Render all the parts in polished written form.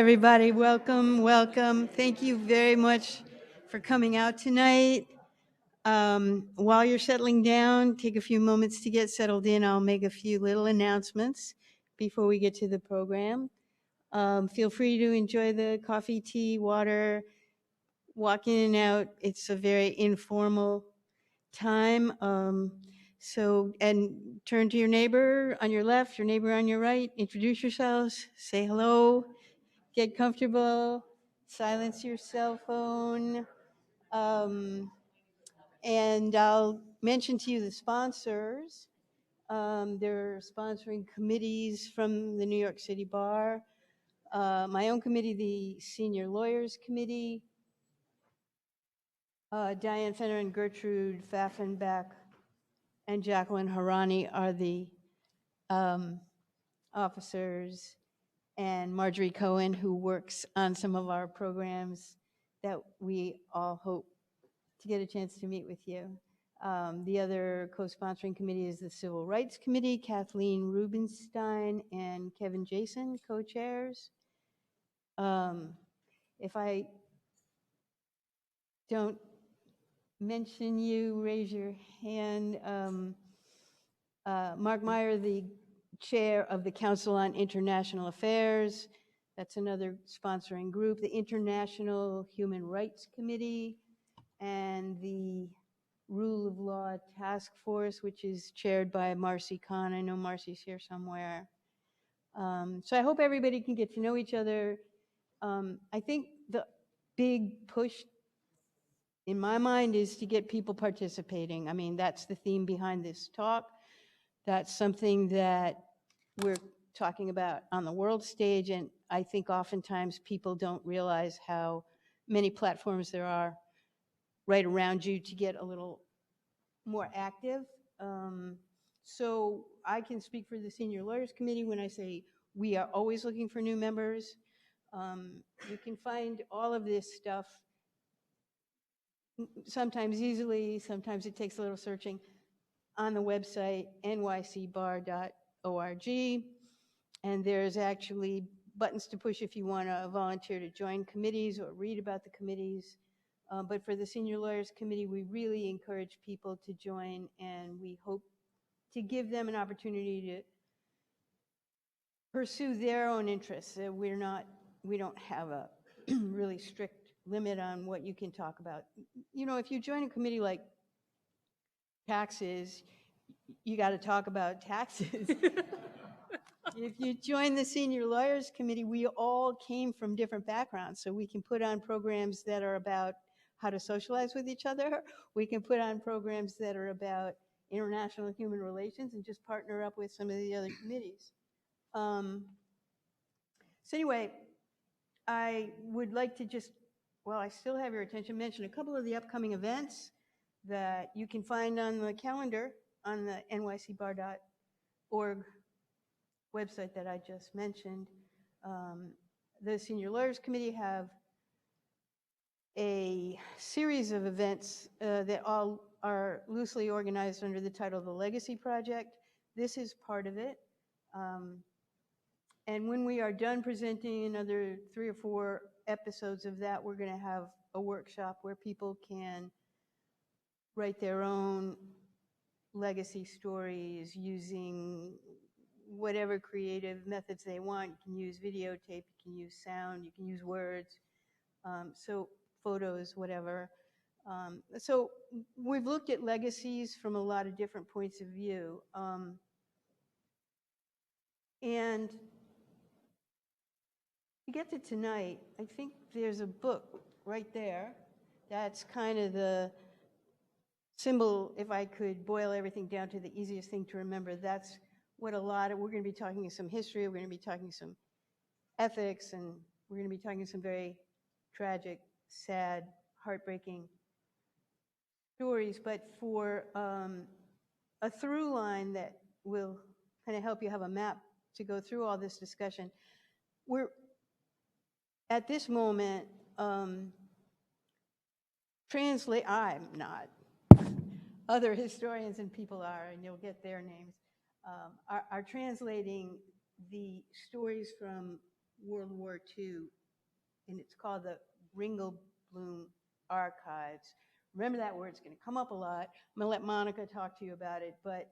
everybody. Welcome, welcome. Thank you very much for coming out tonight. While you're settling down, take a few moments to get settled in. I'll make a few little announcements before we get to the program. Feel free to enjoy the coffee, tea, water, walk in and out. It's a very informal time. And turn to your neighbor on your left, your neighbor on your right, introduce yourselves, say hello, get comfortable, silence your cell phone. And I'll mention to you the sponsors. They're sponsoring committees from the New York City Bar. My own committee, the Senior Lawyers Committee. Diane Fenner and Gertrude Pfaffenbach and Jacqueline Harani are the officers, and Marjorie Cohen, who works on some of our programs that we all hope to get a chance to meet with you. The other co-sponsoring committee is the Civil Rights Committee, Kathleen Rubenstein and Kevin Jason, co-chairs. If I don't mention you, raise your hand. Mark Meyer, the chair of the Council on International Affairs. That's another sponsoring group. The International Human Rights Committee and the Rule of Law Task Force, which is chaired by Marcy Kahn. I know Marcy's here somewhere. So I hope everybody can get to know each other. I think the big push in my mind is to get people participating. I mean, that's the theme behind this talk. That's something that we're talking about on the world stage, and I think oftentimes people don't realize how many platforms there are right around you to get a little more active. So I can speak for the Senior Lawyers Committee when I say we are always looking for new members. You can find all of this stuff sometimes easily, sometimes it takes a little searching, on the website nycbar.org. And there's actually buttons to push if you want to volunteer to join committees or read about the committees. But for the Senior Lawyers Committee, we really encourage people to join, and we hope to give them an opportunity to pursue their own interests. We don't have a really strict limit on what you can talk about. You know, if you join a committee like taxes, you got to talk about taxes. If you join the Senior Lawyers Committee, we all came from different backgrounds, so we can put on programs that are about how to socialize with each other. We can put on programs that are about international human relations and just partner up with some of the other committees. So anyway, I would like to just, while I still have your attention, mention a couple of the upcoming events that you can find on the calendar on the nycbar.org website that I just mentioned. The Senior Lawyers Committee have a series of events that all are loosely organized under the title The Legacy Project. This is part of it. And when we are done presenting another 3 or 4 episodes of that, we're going to have a workshop where people can write their own legacy stories using whatever creative methods they want. You can use videotape, you can use sound, you can use words, so photos, whatever. So we've looked at legacies from a lot of different points of view. And to get to tonight, I think there's a book right there that's kind of the symbol. If I could boil everything down to the easiest thing to remember, that's what we're going to be talking some history, we're going to be talking some ethics, and we're going to be talking some very tragic, sad, heartbreaking stories, but for a through line that will kind of help you have a map to go through all this discussion. We're at this moment, I'm not, other historians and people are, and you'll get their names, are translating the stories from World War II, and it's called the Ringelblum Archives. Remember that word, it's going to come up a lot. I'm going to let Monica talk to you about it, but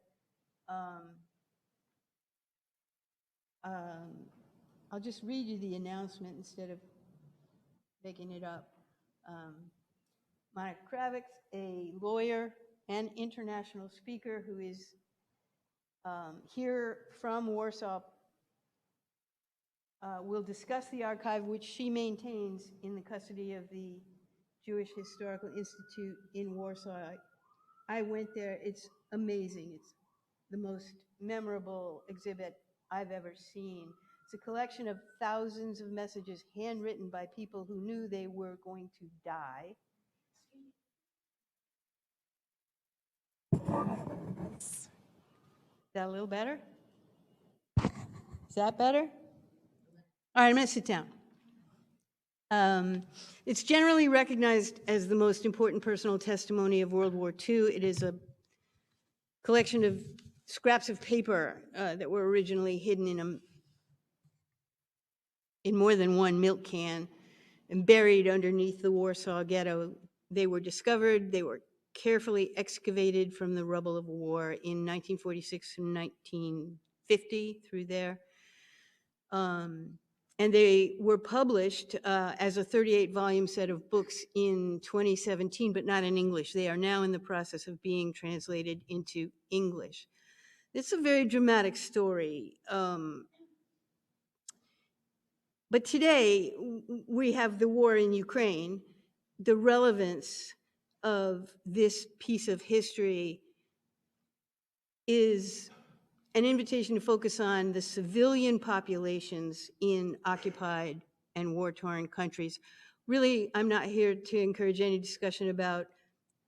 I'll just read you the announcement instead of making it up. Monika Krawczyk, a lawyer and international speaker who is here from Warsaw, will discuss the archive which she maintains in the custody of the Jewish Historical Institute in Warsaw. I went there, it's amazing. It's the most memorable exhibit I've ever seen. It's a collection of thousands of messages handwritten by people who knew they were going to die. Is that a little better? Is that better? All right, I'm going to sit down. It's generally recognized as the most important personal testimony of World War II. It is a collection of scraps of paper that were originally hidden in more than one milk can and buried underneath the Warsaw ghetto. They were discovered, they were carefully excavated from the rubble of war in 1946 and 1950 through there. And they were published as a 38-volume set of books in 2017, but not in English. They are now in the process of being translated into English. It's a very dramatic story. But today, we have the war in Ukraine. The relevance of this piece of history is an invitation to focus on the civilian populations in occupied and war-torn countries. Really, I'm not here to encourage any discussion about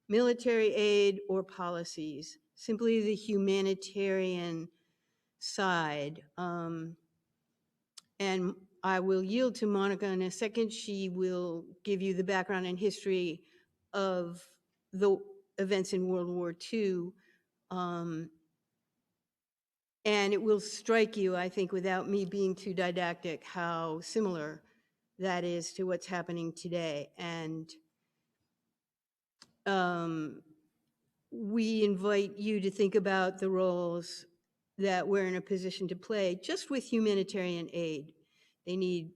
military aid or policies, simply the humanitarian side. And I will yield to Monica in a second. She will give you the background and history of the events in World War II. And it will strike you, I think, without me being too didactic, how similar that is to what's happening today. And we invite you to think about the roles that we're in a position to play just with humanitarian aid. They need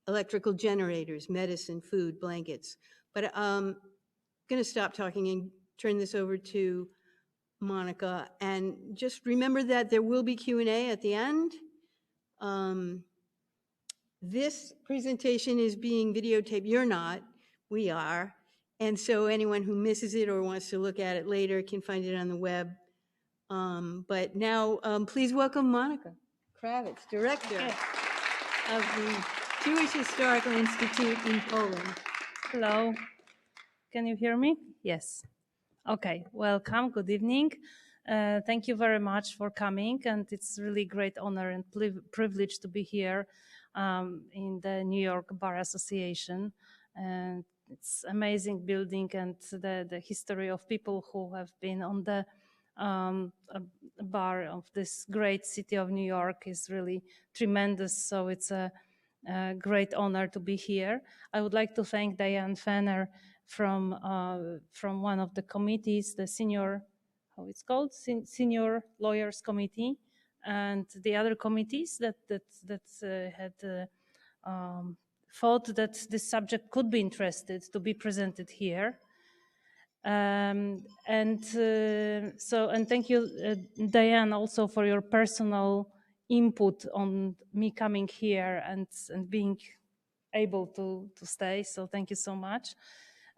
electrical generators, medicine, food, blankets. But I'm going to stop talking and turn this over to Monica, and just remember that there will be Q&A at the end. This presentation is being videotaped. You're not, we are. And so anyone who misses it or wants to look at it later can find it on the web. But now, please welcome Monika Krawczyk, Director of the Jewish Historical Institute in Poland. Hello, can you hear me? Yes. Okay, welcome, good evening. Thank you very much for coming, and it's really great honor and privilege to be here in the New York Bar Association. And it's amazing building, and the history of people who have been on the bar of this great city of New York is really tremendous. So it's a great honor to be here. I would like to thank Diane Fenner from one of the committees, the senior, how it's called, Senior Lawyers Committee, and the other committees that had thought that this subject could be interested to be presented here. And thank you, Diane, also for your personal input on me coming here and being able to stay. So thank you so much.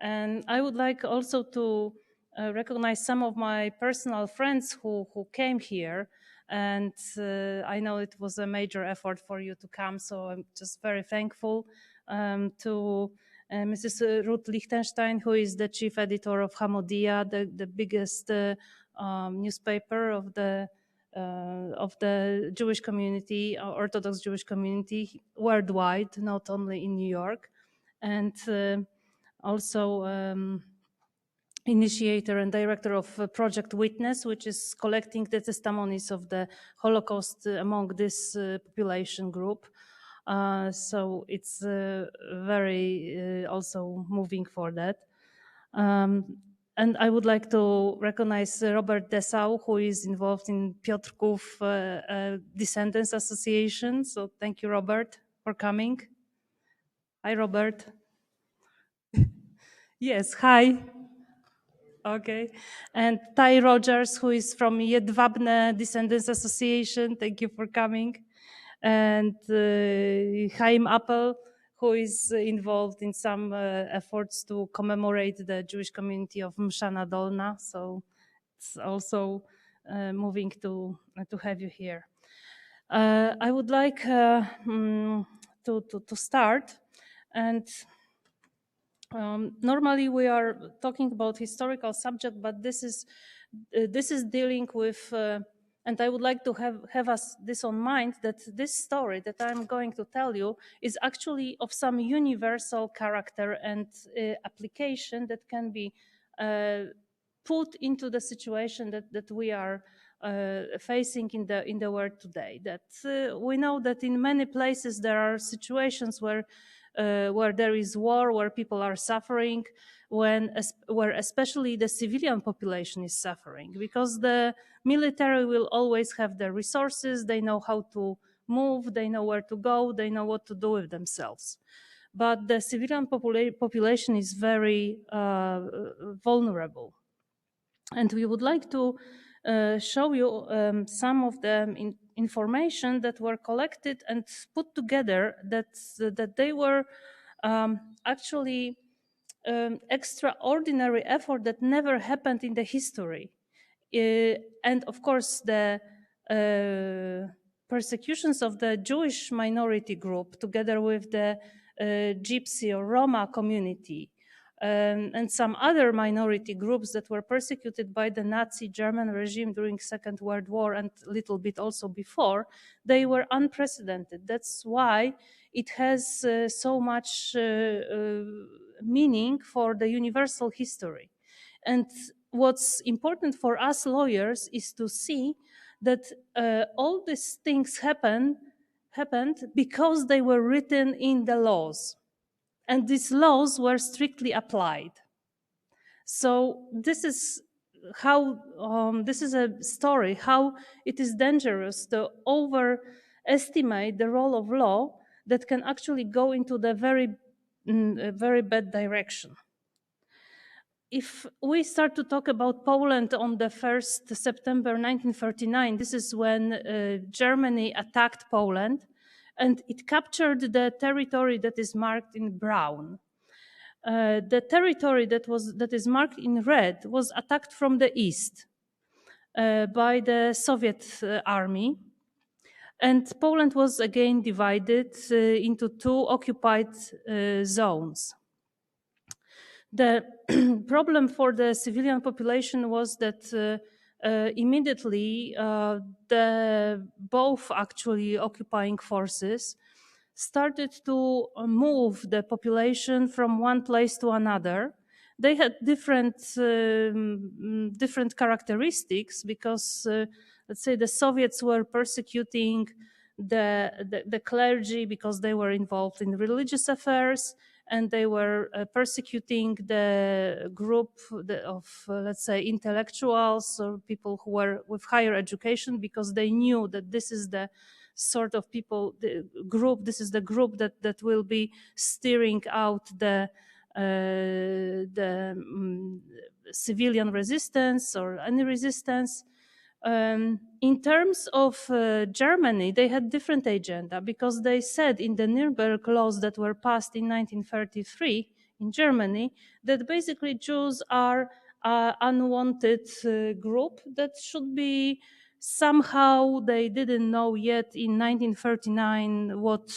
And I would like also to recognize some of my personal friends who came here. And I know it was a major effort for you to come. So I'm just very thankful to Mrs. Ruth Lichtenstein, who is the chief editor of Hamodia, the biggest newspaper of the Jewish community, Orthodox Jewish community worldwide, not only in New York, and also initiator and director of Project Witness, which is collecting the testimonies of the Holocaust among this population group. So it's very also moving for that. And I would like to recognize Robert Dessau, who is involved in Piotrków Descendants Association. So thank you, Robert, for coming. Hi, Robert. Yes, hi. Okay. And Ty Rogers, who is from Jedwabne Descendants Association. Thank you for coming. And Chaim Appel, who is involved in some efforts to commemorate the Jewish community of Mszana Dolna. So it's also moving to have you here. I would like to start, and normally we are talking about historical subject, but this is dealing with, and I would like to have us this on mind, that this story that I'm going to tell you is actually of some universal character and application that can be put into the situation that we are facing in the world today. That we know that in many places there are situations where there is war, where people are suffering, where especially the civilian population is suffering, because the military will always have the resources, they know how to move, they know where to go, they know what to do with themselves. But the civilian population is very vulnerable. And we would like to show you some of the information that were collected and put together, that they were actually extraordinary effort that never happened in the history. And of course, the persecutions of the Jewish minority group, together with the Gypsy or Roma community, and some other minority groups that were persecuted by the Nazi German regime during Second World War and a little bit also before, they were unprecedented. That's why it has so much meaning for the universal history. And what's important for us lawyers is to see that all these things happened because they were written in the laws. And these laws were strictly applied. So this is how this is a story how it is dangerous to overestimate the role of law that can actually go into the very bad direction. If we start to talk about Poland on the 1st September 1939, this is when Germany attacked Poland, and it captured the territory that is marked in brown. The territory that is marked in red was attacked from the east by the Soviet army, and Poland was again divided into two occupied zones. The problem for the civilian population was that immediately the both actually occupying forces started to move the population from one place to another. They had different characteristics, because let's say the Soviets were persecuting the clergy because they were involved in religious affairs, and they were persecuting the group of, let's say, intellectuals or people who were with higher education, because they knew that this is the sort of people, this is the group that will be steering out the civilian resistance or any resistance. In terms of Germany, they had different agenda, because they said in the Nuremberg laws that were passed in 1933 in Germany that basically Jews are an unwanted group that should be somehow, they didn't know yet in 1939 what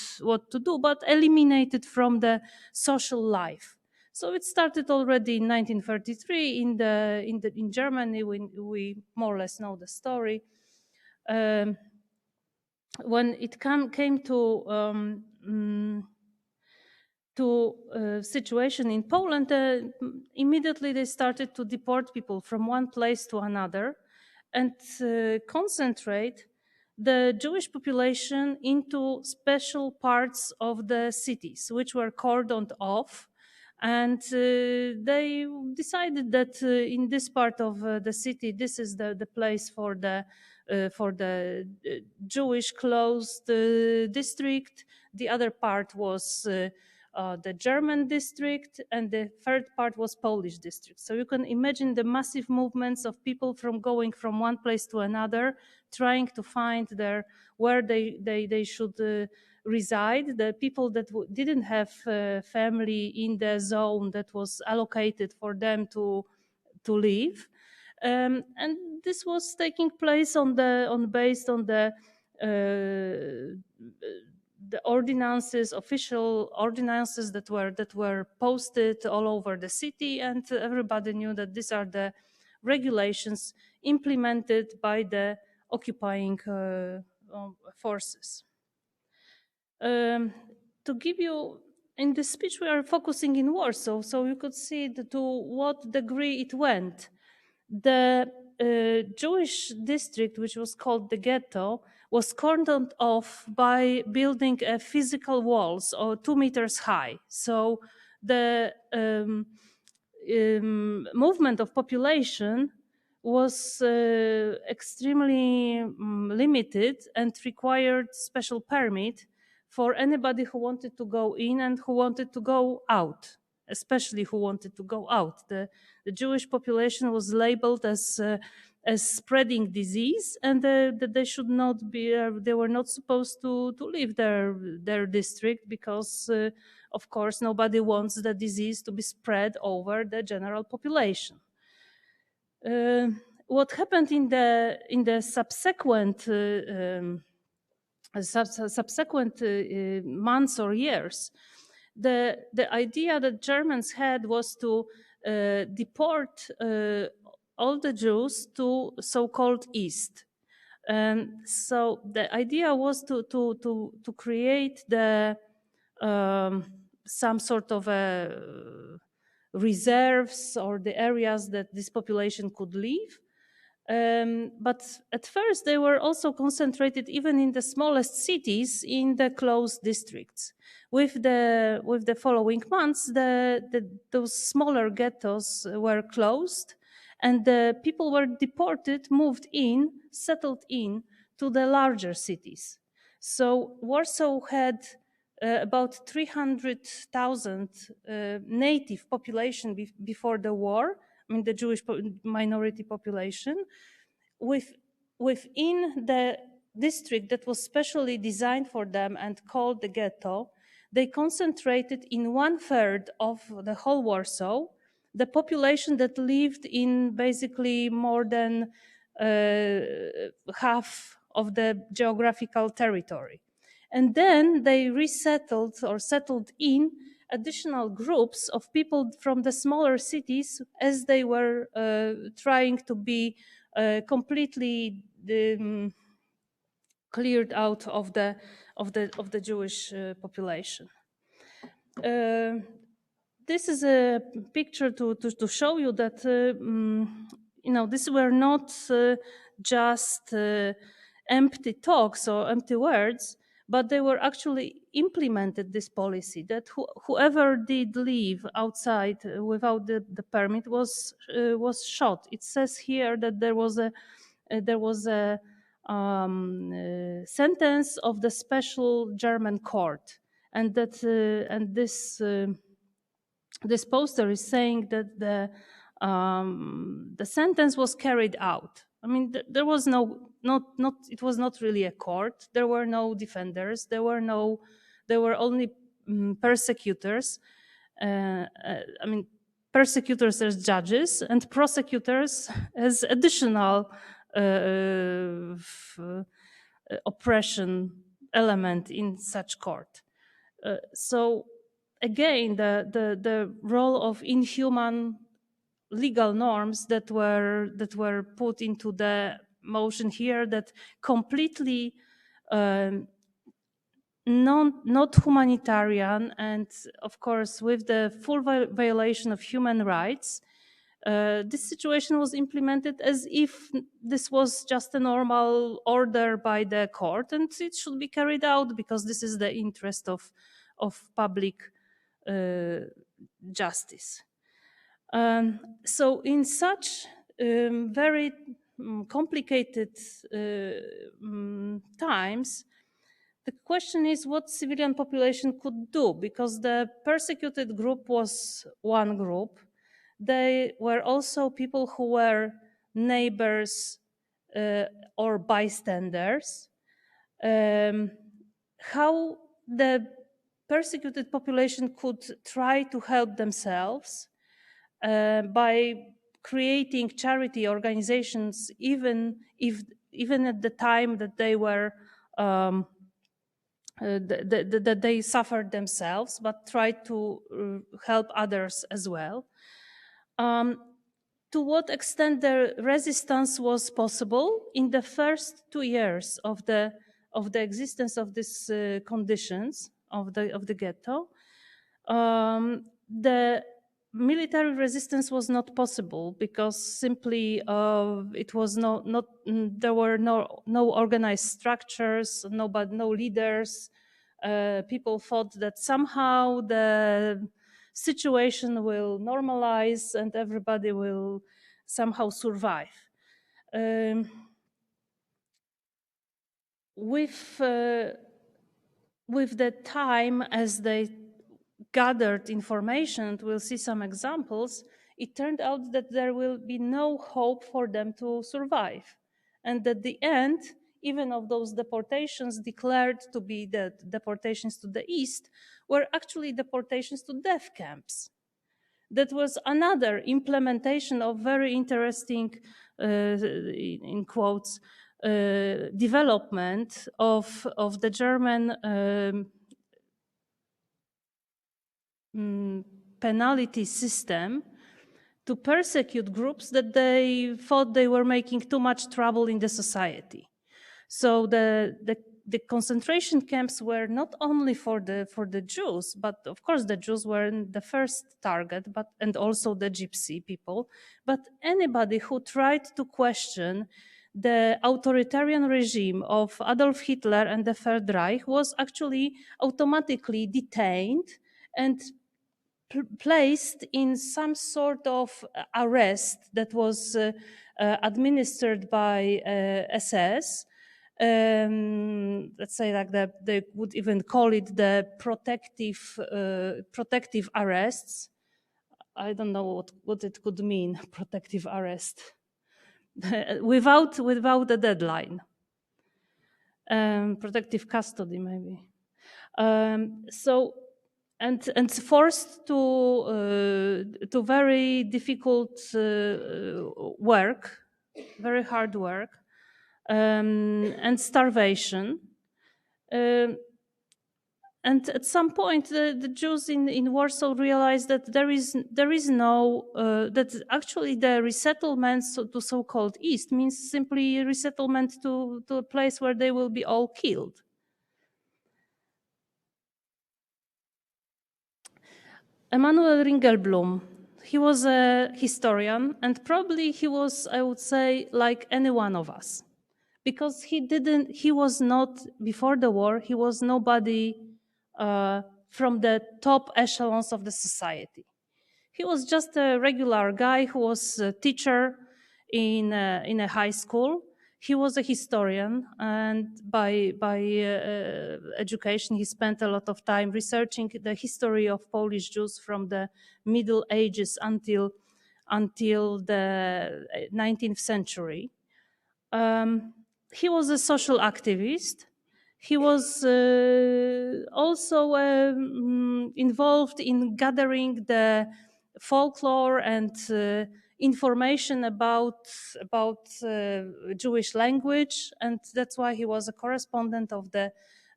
to do, but eliminated from the social life. So it started already in 1933 in Germany. We more or less know the story. When it came to situation in Poland, immediately they started to deport people from one place to another and concentrate the Jewish population into special parts of the cities, which were cordoned off. And they decided that in this part of the city, this is the place for the Jewish closed district. The other part was the German district, and the third part was Polish district. So you can imagine the massive movements of people from going from one place to another, trying to find where they should reside. The people that didn't have family in the zone that was allocated for them to live. And this was taking place based on the ordinances, official ordinances that were posted all over the city, and everybody knew that these are the regulations implemented by the occupying forces. To give you, in this speech we are focusing in Warsaw, so you could see to what degree it went. The Jewish district, which was called the ghetto, was cordoned off by building a physical walls or 2 meters high. So the movement of population was extremely limited and required special permit for anybody who wanted to go in and who wanted to go out, especially who wanted to go out. The Jewish population was labeled as spreading disease, and that they should not be. They were not supposed to leave their district because, of course, nobody wants the disease to be spread over the general population. What happened in the subsequent months or years? The idea that Germans had was to deport all the Jews to so-called East. So the idea was to create some sort of reserves or the areas that this population could live. But at first they were also concentrated even in the smallest cities in the closed districts. With the following months, those smaller ghettos were closed, and the people were deported, settled in to the larger cities. So Warsaw had about 300,000 native population before the war. I mean, the Jewish minority population. Within the district that was specially designed for them and called the ghetto, they concentrated in 1/3 of the whole Warsaw the population that lived in basically more than half of the geographical territory. And then they resettled or settled in additional groups of people from the smaller cities as they were trying to be completely cleared out of the Jewish population. This is a picture to show you that these were not just empty talks or empty words, but they were actually implemented, this policy, that whoever did leave outside without the permit was shot. It says here that there was a sentence of the special German court, and that and this poster is saying that the sentence was carried out. I mean, there was it was not really a court. There were no defenders. There were only persecutors. I mean, persecutors as judges and prosecutors as additional oppression element in such court. So again, the role of inhuman legal norms that were put into the motion here, that completely not humanitarian, and of course with the full violation of human rights, this situation was implemented as if this was just a normal order by the court, and it should be carried out because this is the interest of public justice. So in such very complicated times, the question is what civilian population could do, because the persecuted group was one group. They were also people who were neighbors or bystanders. How the persecuted population could try to help themselves by creating charity organizations, even at the time that they were that they suffered themselves, but tried to help others as well. To what extent the resistance was possible in the first 2 years of the existence of these conditions of the ghetto, the military resistance was not possible because simply it was not there were no organized structures, no leaders. People thought that somehow the situation will normalize and everybody will somehow survive. With the time, as they gathered information, and we'll see some examples, it turned out that there will be no hope for them to survive. And at the end, even of those deportations declared to be the deportations to the east, were actually deportations to death camps. That was another implementation of very interesting, in quotes, development of the German penalty system to persecute groups that they thought they were making too much trouble in the society. So the concentration camps were not only for the Jews, but of course the Jews were the first target, and also the Gypsy people, but anybody who tried to question the authoritarian regime of Adolf Hitler and the Third Reich was actually automatically detained and placed in some sort of arrest that was administered by SS. Let's say like they would even call it the protective arrests. I don't know what it could mean, protective arrest, without a deadline. Protective custody, maybe. So. And forced to very difficult work, very hard work, and starvation. And at some point, the Jews in Warsaw realized that there is no that actually the resettlements to so-called East means simply resettlement to a place where they will be all killed. Emanuel Ringelblum, he was a historian, and probably he was, I would say, like any one of us, because he was not, before the war, he was nobody from the top echelons of the society. He was just a regular guy who was a teacher in a high school. He was a historian, and by education, he spent a lot of time researching the history of Polish Jews from the Middle Ages until the 19th century. He was a social activist. He was also involved in gathering the folklore and information about Jewish language, and that's why he was a correspondent of the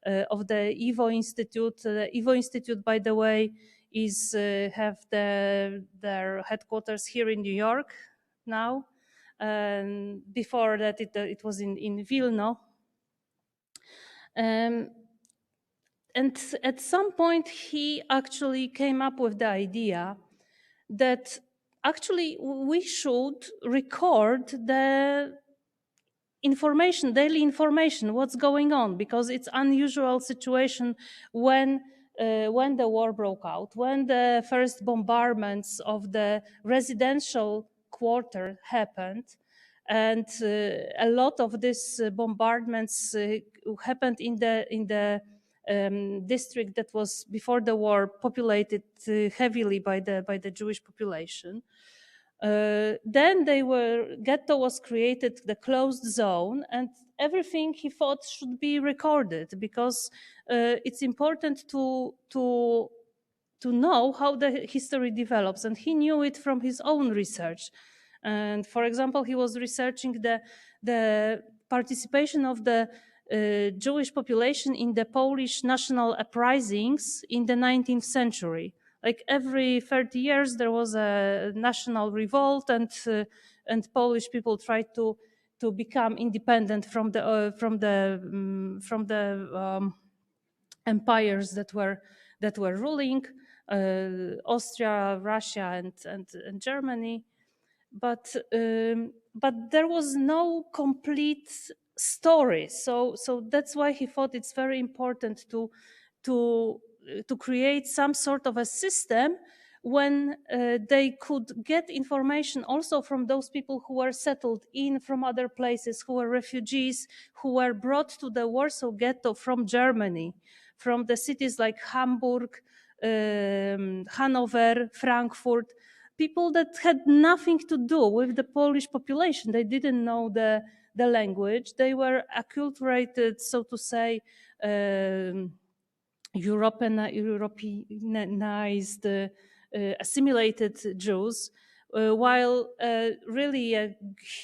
Ivo Institute. The Ivo Institute, by the way, is have their headquarters here in New York now. Before that, it was in Vilno. And at some point, he actually came up with the idea that actually we should record the information, daily information, what's going on, because it's unusual situation when the war broke out, when the first bombardments of the residential quarter happened, and a lot of these bombardments happened in the district that was before the war populated heavily by the Jewish population. Then ghetto was created, the closed zone, and everything he thought should be recorded, because it's important to know how the history develops, and he knew it from his own research. And for example, he was researching the participation of the Jewish population in the Polish national uprisings in the 19th century. Like every 30 years, there was a national revolt, and Polish people tried to become independent from the empires that were ruling, Austria, Russia, and Germany. But there was no complete story. So that's why he thought it's very important to create some sort of a system when they could get information also from those people who were settled in from other places, who were refugees, who were brought to the Warsaw Ghetto from Germany, from the cities like Hamburg, Hanover, Frankfurt, people that had nothing to do with the Polish population. They didn't know the language. They were acculturated, so to say, Europeanized, assimilated Jews, while really a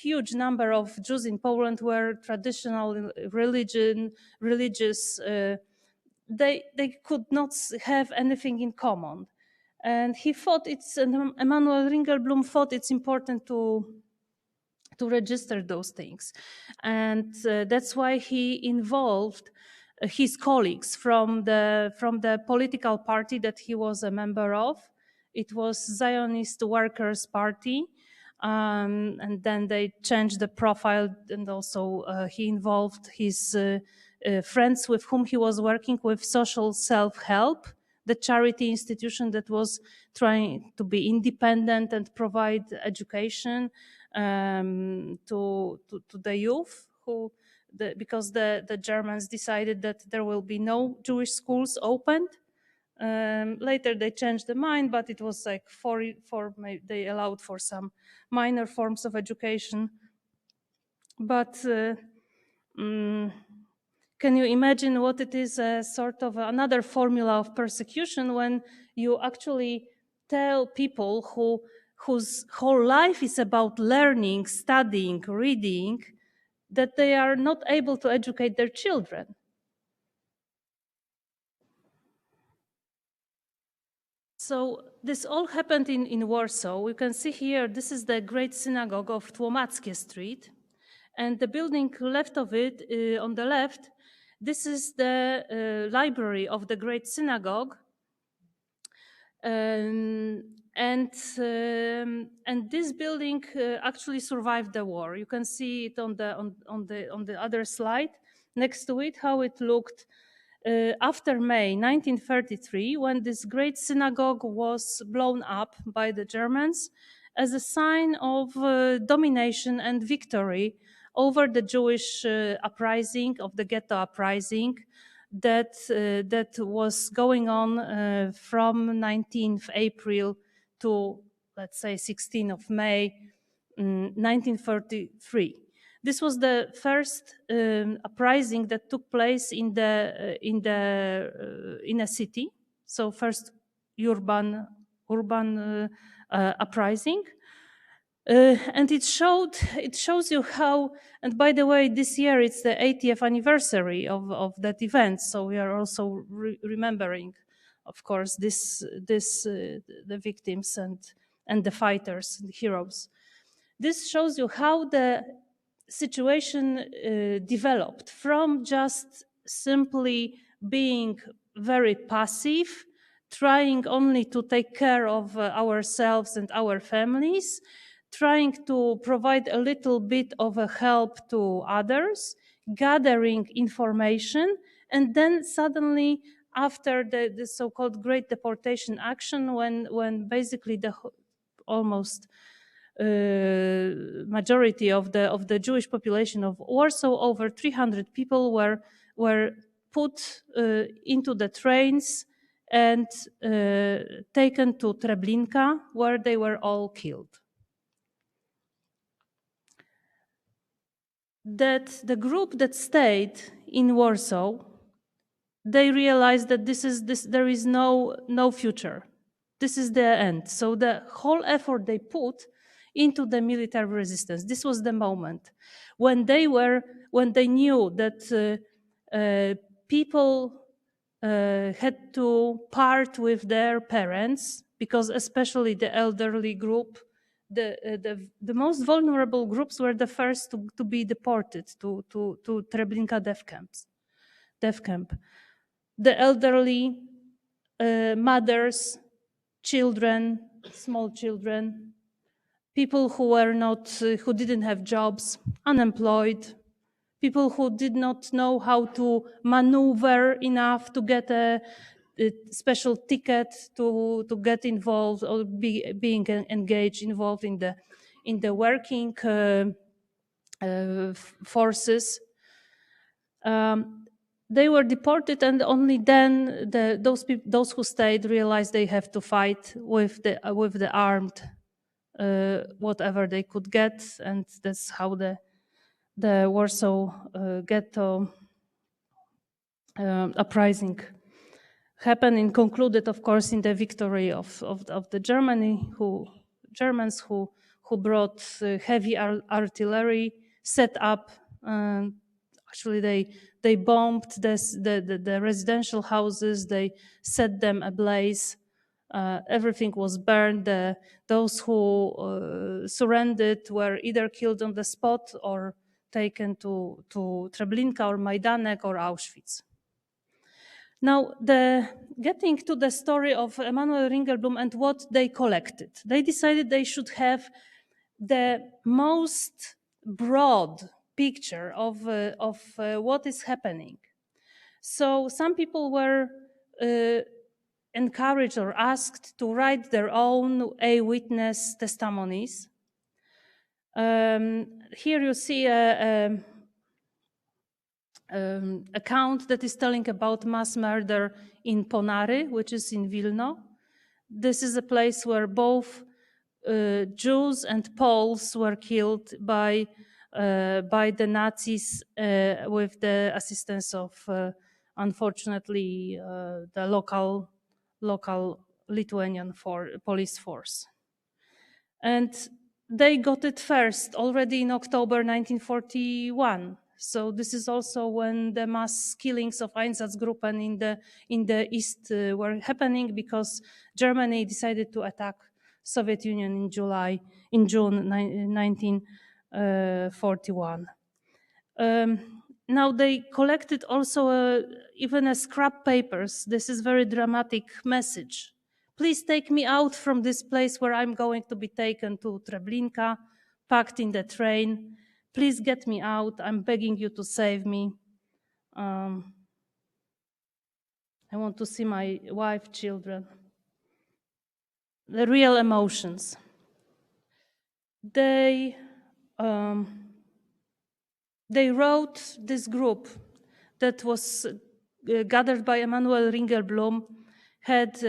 huge number of Jews in Poland were traditional religious. They could not have anything in common. And he thought Emanuel Ringelblum thought it's important to register those things. And that's why he involved his colleagues from the political party that he was a member of. It was Zionist Workers' Party. And then they changed the profile, and also he involved his friends with whom he was working with Social Self-Help, the charity institution that was trying to be independent and provide education to the youth, because the Germans decided that there will be no Jewish schools opened. Later they changed the mind, but it was like they allowed for some minor forms of education. But can you imagine what it is, a sort of another formula of persecution, when you actually tell people whose whole life is about learning, studying, reading, that they are not able to educate their children? So this all happened in Warsaw. You can see here, this is the Great Synagogue of Tłomackie Street. And the building left of it, on the left, this is the library of the Great Synagogue. And this building actually survived the war. You can see it on the other slide next to it, how it looked after May 1933, when this great synagogue was blown up by the Germans as a sign of domination and victory over the Jewish uprising, of the ghetto uprising, that was going on from 19th April to, let's say, 16th of May 1933. This was the first uprising that took place in a city. So first urban uprising. And it shows you how, and by the way, this year it's the 80th anniversary of that event. So we are also remembering, of course, the victims and the fighters, the heroes. This shows you how the situation developed from just simply being very passive trying only to take care of ourselves and our families, trying to provide a little bit of a help to others, gathering information, and then suddenly after the so-called Great Deportation Action, when basically the almost majority of the Jewish population of Warsaw, over 300 people were put into the trains and taken to Treblinka, where they were all killed. That the group that stayed in Warsaw, they realized that there is no future. This is the end. So the whole effort they put into the military resistance. This was the moment when they knew that people had to part with their parents, because especially the elderly group, the most vulnerable groups were the first to be deported to Treblinka death camp. The elderly, mothers, children, small children, people who didn't have jobs, unemployed, people who did not know how to maneuver enough to get a special ticket to get involved or being involved in the working forces. They were deported, and only then those who stayed realized they have to fight with the armed whatever they could get, and that's how the Warsaw ghetto uprising happened and concluded, of course, in the victory of the Germans who brought heavy artillery, set up. Actually, they bombed the residential houses. They set them ablaze. Everything was burned. Those who surrendered were either killed on the spot or taken to Treblinka or Majdanek or Auschwitz. Now, getting to the story of Emanuel Ringelblum and what they collected, they decided they should have the most broad picture of what is happening. So some people were encouraged or asked to write their own eyewitness testimonies. Here you see a account that is telling about mass murder in Ponary, which is in Wilno. This is a place where both Jews and Poles were killed by the Nazis with the assistance of, unfortunately, the local Lithuanian police force. And they got it first already in October 1941. So this is also when the mass killings of Einsatzgruppen in the east were happening, because Germany decided to attack Soviet Union in June 1941. Now they collected also even scrap papers. This is very dramatic message. Please take me out from this place where I'm going to be taken to Treblinka, packed in the train. Please get me out. I'm begging you to save me. I want to see my wife, children. The real emotions. They wrote this group that was gathered by Emanuel Ringelblum, had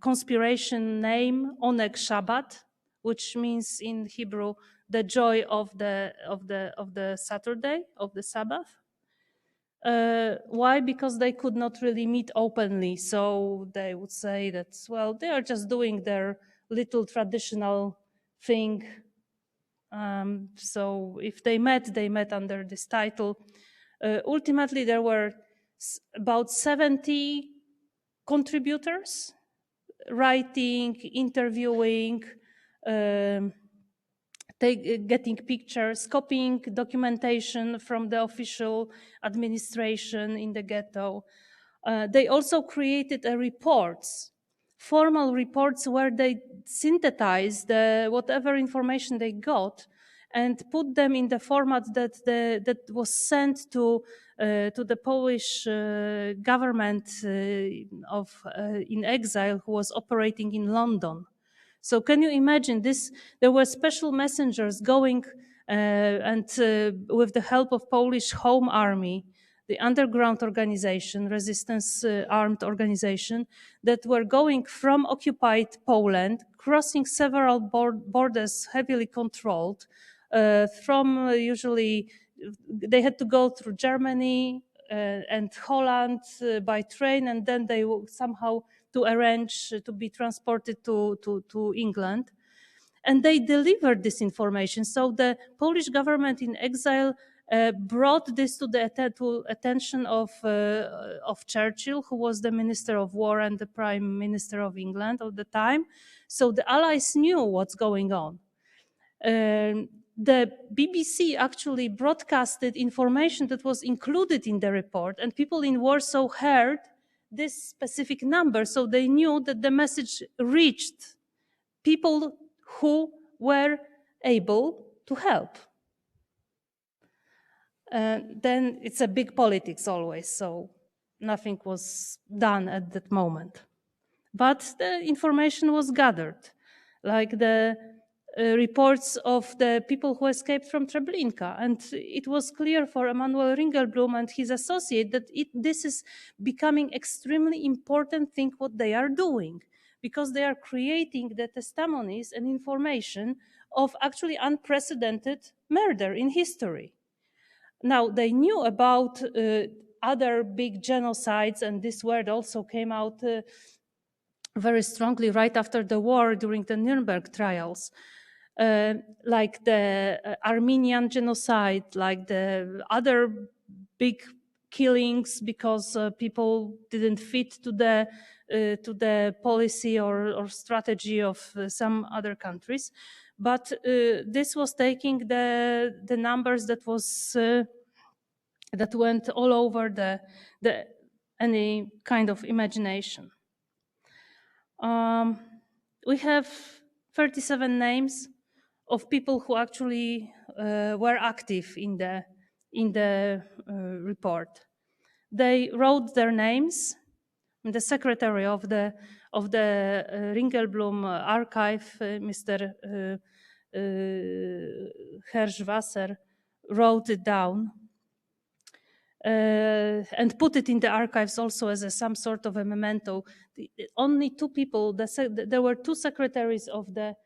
conspiration name Oneg Shabbat, which means in Hebrew the joy of the Saturday, of the Sabbath. Why? Because they could not really meet openly, so they would say that, well, they are just doing their little traditional thing. So if they met under this title. Ultimately, there were about 70 contributors, writing, interviewing, getting pictures, copying documentation from the official administration in the ghetto. They also created reports, formal reports, where they synthesized whatever information they got and put them in the format that was sent to the Polish government in exile, who was operating in London. So can you imagine this? There were special messengers going and with the help of Polish Home Army, the underground organization, resistance armed organization, that were going from occupied Poland, crossing several borders heavily controlled, from usually they had to go through Germany and Holland by train, and then they somehow to arrange to be transported to England. And they delivered this information. So the Polish government in exile brought this to the attention of Churchill, who was the Minister of War and the Prime Minister of England at the time. So the Allies knew what's going on. The BBC actually broadcasted information that was included in the report, and people in Warsaw heard this specific number, so they knew that the message reached people who were able to help. Then it's a big politics always, so nothing was done at that moment. But the information was gathered, like the reports of the people who escaped from Treblinka. And it was clear for Emanuel Ringelblum and his associate that this is becoming extremely important thing what they are doing, because they are creating the testimonies and information of actually unprecedented murder in history. Now, they knew about other big genocides, and this word also came out very strongly right after the war during the Nuremberg trials, like the Armenian genocide, like the other big killings because people didn't fit to the policy or strategy of some other countries. But this was taking the numbers that was that went all over the any kind of imagination. We have 37 names of people who actually were active in the report. They wrote their names. The secretary of the Ringelblum Archive, Mr. Herschwasser, wrote it down and put it in the archives also as some sort of a memento. Only two people, there were two secretaries of the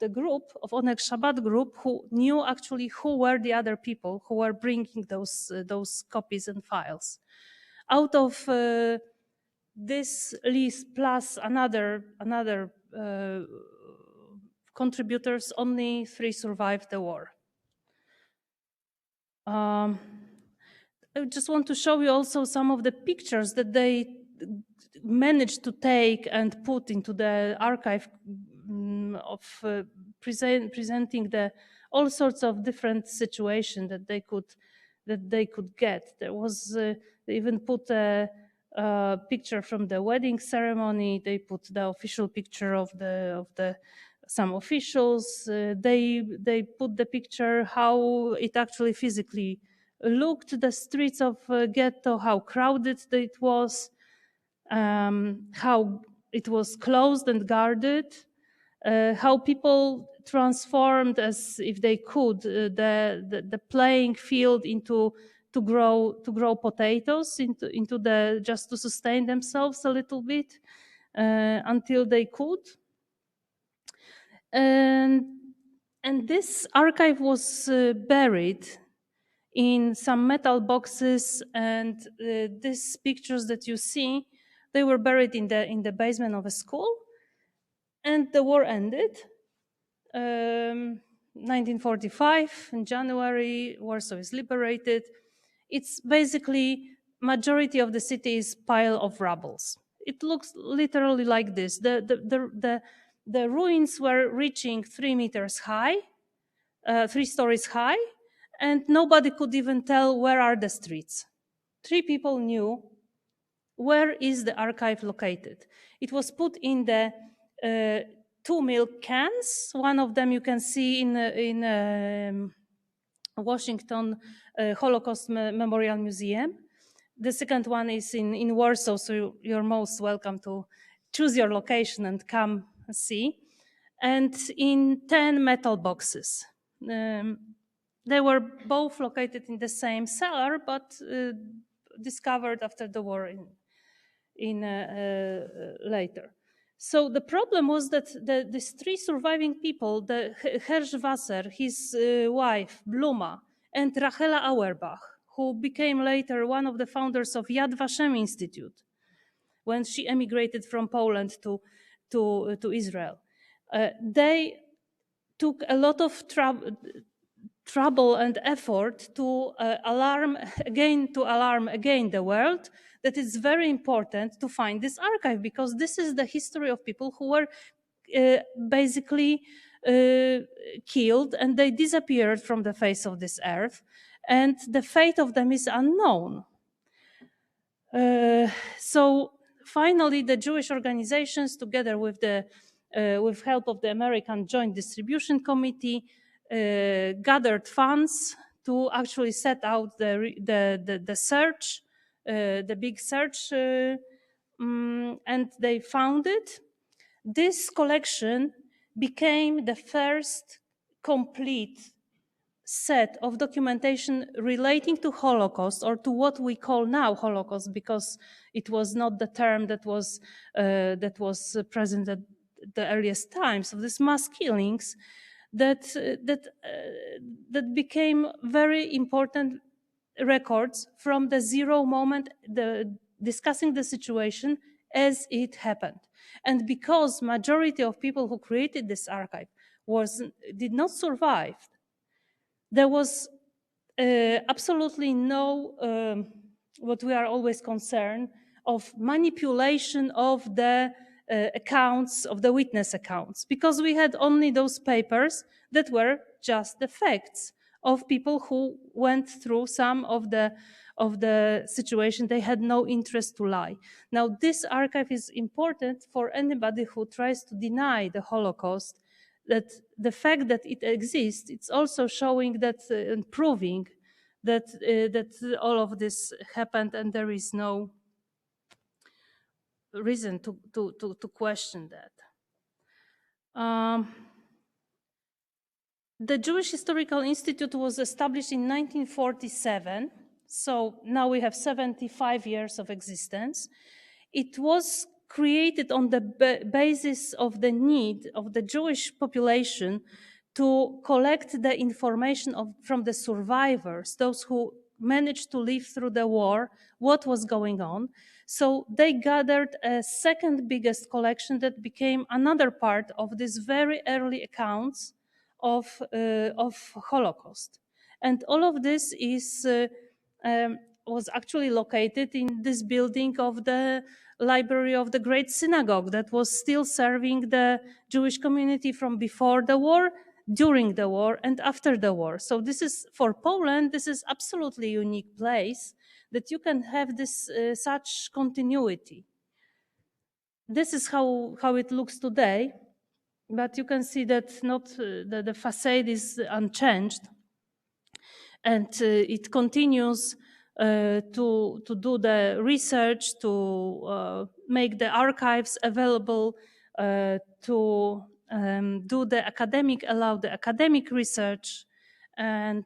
group, of Onek Shabbat group, who knew actually who were the other people who were bringing those copies and files. Out of this list plus another contributors, only 3 survived the war. I just want to show you also some of the pictures that they managed to take and put into the archive of presenting all sorts of different situations that they could get. There was they even put a picture from the wedding ceremony. They put the official picture of some officials. They put the picture how it actually physically looked, the streets of ghetto, how crowded it was, how it was closed and guarded, how people transformed as if they could the playing field to grow potatoes into the just to sustain themselves a little bit until they could. And this archive was buried in some metal boxes, and these pictures that you see, they were buried in the basement of a school. And the war ended. 1945, in January, Warsaw is liberated. It's basically majority of the city is pile of rubbles. It looks literally like this. The ruins were reaching 3 meters high, 3 stories high, and nobody could even tell where are the streets. 3 people knew where is the archive located? It was put in the 2 milk cans. One of them you can see in Washington Holocaust Memorial Museum. The second one is in Warsaw, so you're most welcome to choose your location and come see. And in 10 metal boxes. They were both located in the same cellar, but discovered after the war later. So the problem was that these three surviving people, the Hirschwasser, his wife, Bluma, and Rachela Auerbach, who became later one of the founders of Yad Vashem Institute, when she emigrated from Poland to Israel. They took a lot of trouble and effort to alarm again the world that it's very important to find this archive, because this is the history of people who were basically killed, and they disappeared from the face of this earth, and the fate of them is unknown. So finally, the Jewish organizations, together with help of the American Joint Distribution Committee, gathered funds to actually set out the search, the big search, and they found it. This collection became the first complete set of documentation relating to Holocaust, or to what we call now Holocaust, because it was not the term that was present at the earliest times of these mass killings, that became very important records from the zero moment, discussing the situation as it happened. And because majority of people who created this archive did not survive, there was absolutely no, what we are always concerned of, manipulation of the accounts, of the witness accounts, because we had only those papers that were just the facts of people who went through some of the situation. They had no interest to lie. Now, this archive is important for anybody who tries to deny the Holocaust, that the fact that it exists, it's also showing that and proving that all of this happened, and there is no reason to question that. The Jewish Historical Institute was established in 1947, so now we have 75 years of existence. It was created on the basis of the need of the Jewish population to collect the information from the survivors, those who managed to live through the war, what was going on. So they gathered a second biggest collection that became another part of these very early accounts of Holocaust. And all of this was actually located in this building of the Library of the Great Synagogue that was still serving the Jewish community from before the war, during the war, and after the war. So this is, for Poland, this is absolutely unique place that you can have this such continuity. This is how it looks today, but you can see that the facade is unchanged, and it continues to do the research, to make the archives available, to allow the academic research. And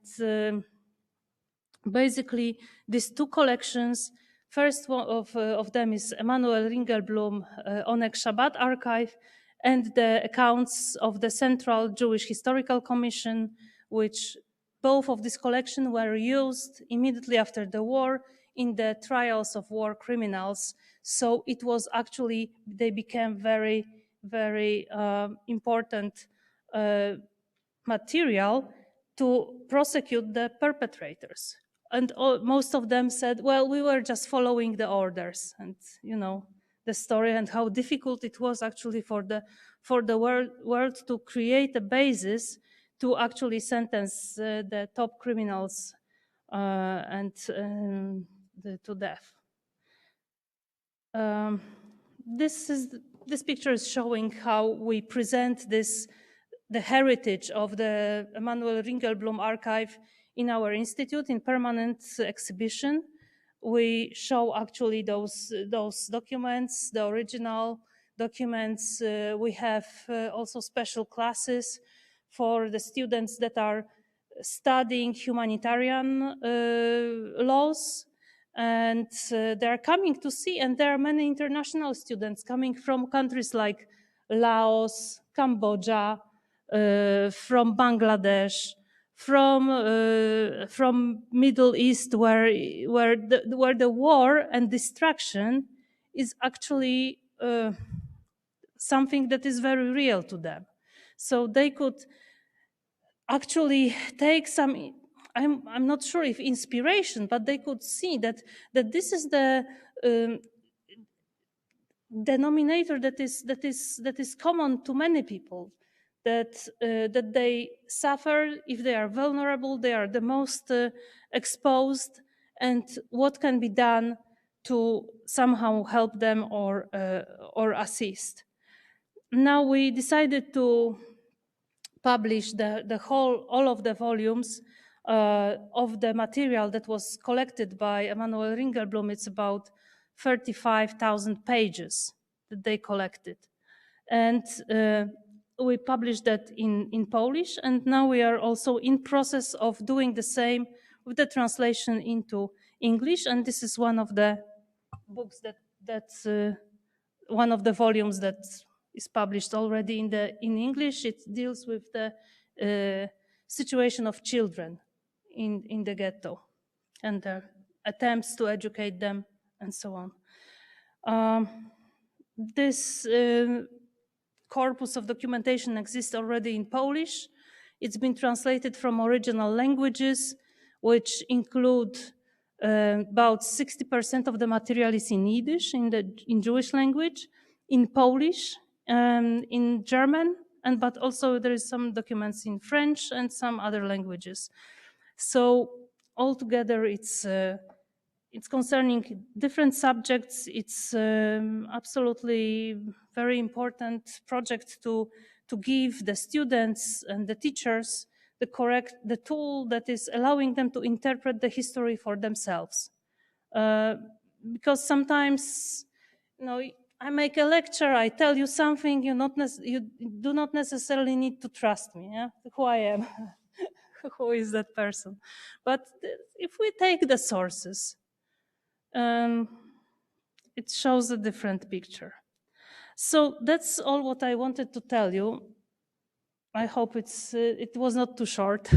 basically these two collections, first one of them is Emanuel Ringelblum Onek Shabbat Archive, and the accounts of the Central Jewish Historical Commission, which both of these collections were used immediately after the war in the trials of war criminals. So it was actually, they became very, very important material to prosecute the perpetrators. And most of them said, well, we were just following the orders, and the story, and how difficult it was actually for the world to create a basis to actually sentence the top criminals to death. Um, this picture is showing how we present the heritage of the Emanuel Ringelblum Archive in our institute in permanent exhibition. We show actually those documents, the original documents. We have also special classes for the students that are studying humanitarian laws, and they're coming to see, and there are many international students coming from countries like Laos, Cambodia, from Bangladesh, from Middle East, where the war and destruction is actually something that is very real to them. So they could actually take some, I'm not sure if inspiration, but they could see that this is the denominator that is common to many people, that they suffer if they are vulnerable, they are the most exposed, and what can be done to somehow help them or assist. Now we decided to publish all of the volumes of the material that was collected by Emanuel Ringelblum. It's about 35,000 pages that they collected. And we published that in Polish, and now we are also in process of doing the same with the translation into English. And this is one of the books that's one of the volumes that is published already in English. It deals with the situation of children in the ghetto and their attempts to educate them and so on. This corpus of documentation exists already in Polish. It's been translated from original languages, which include about 60% of the material is in Yiddish, in Jewish language, in Polish, in German, but also there is some documents in French and some other languages. So altogether, it's concerning different subjects. It's absolutely very important project to give the students and the teachers the tool that is allowing them to interpret the history for themselves. Because sometimes, I make a lecture, I tell you something, you do not necessarily need to trust me, who I am, who is that person. But if we take the sources, it shows a different picture. So that's all what I wanted to tell you. I hope it was not too short.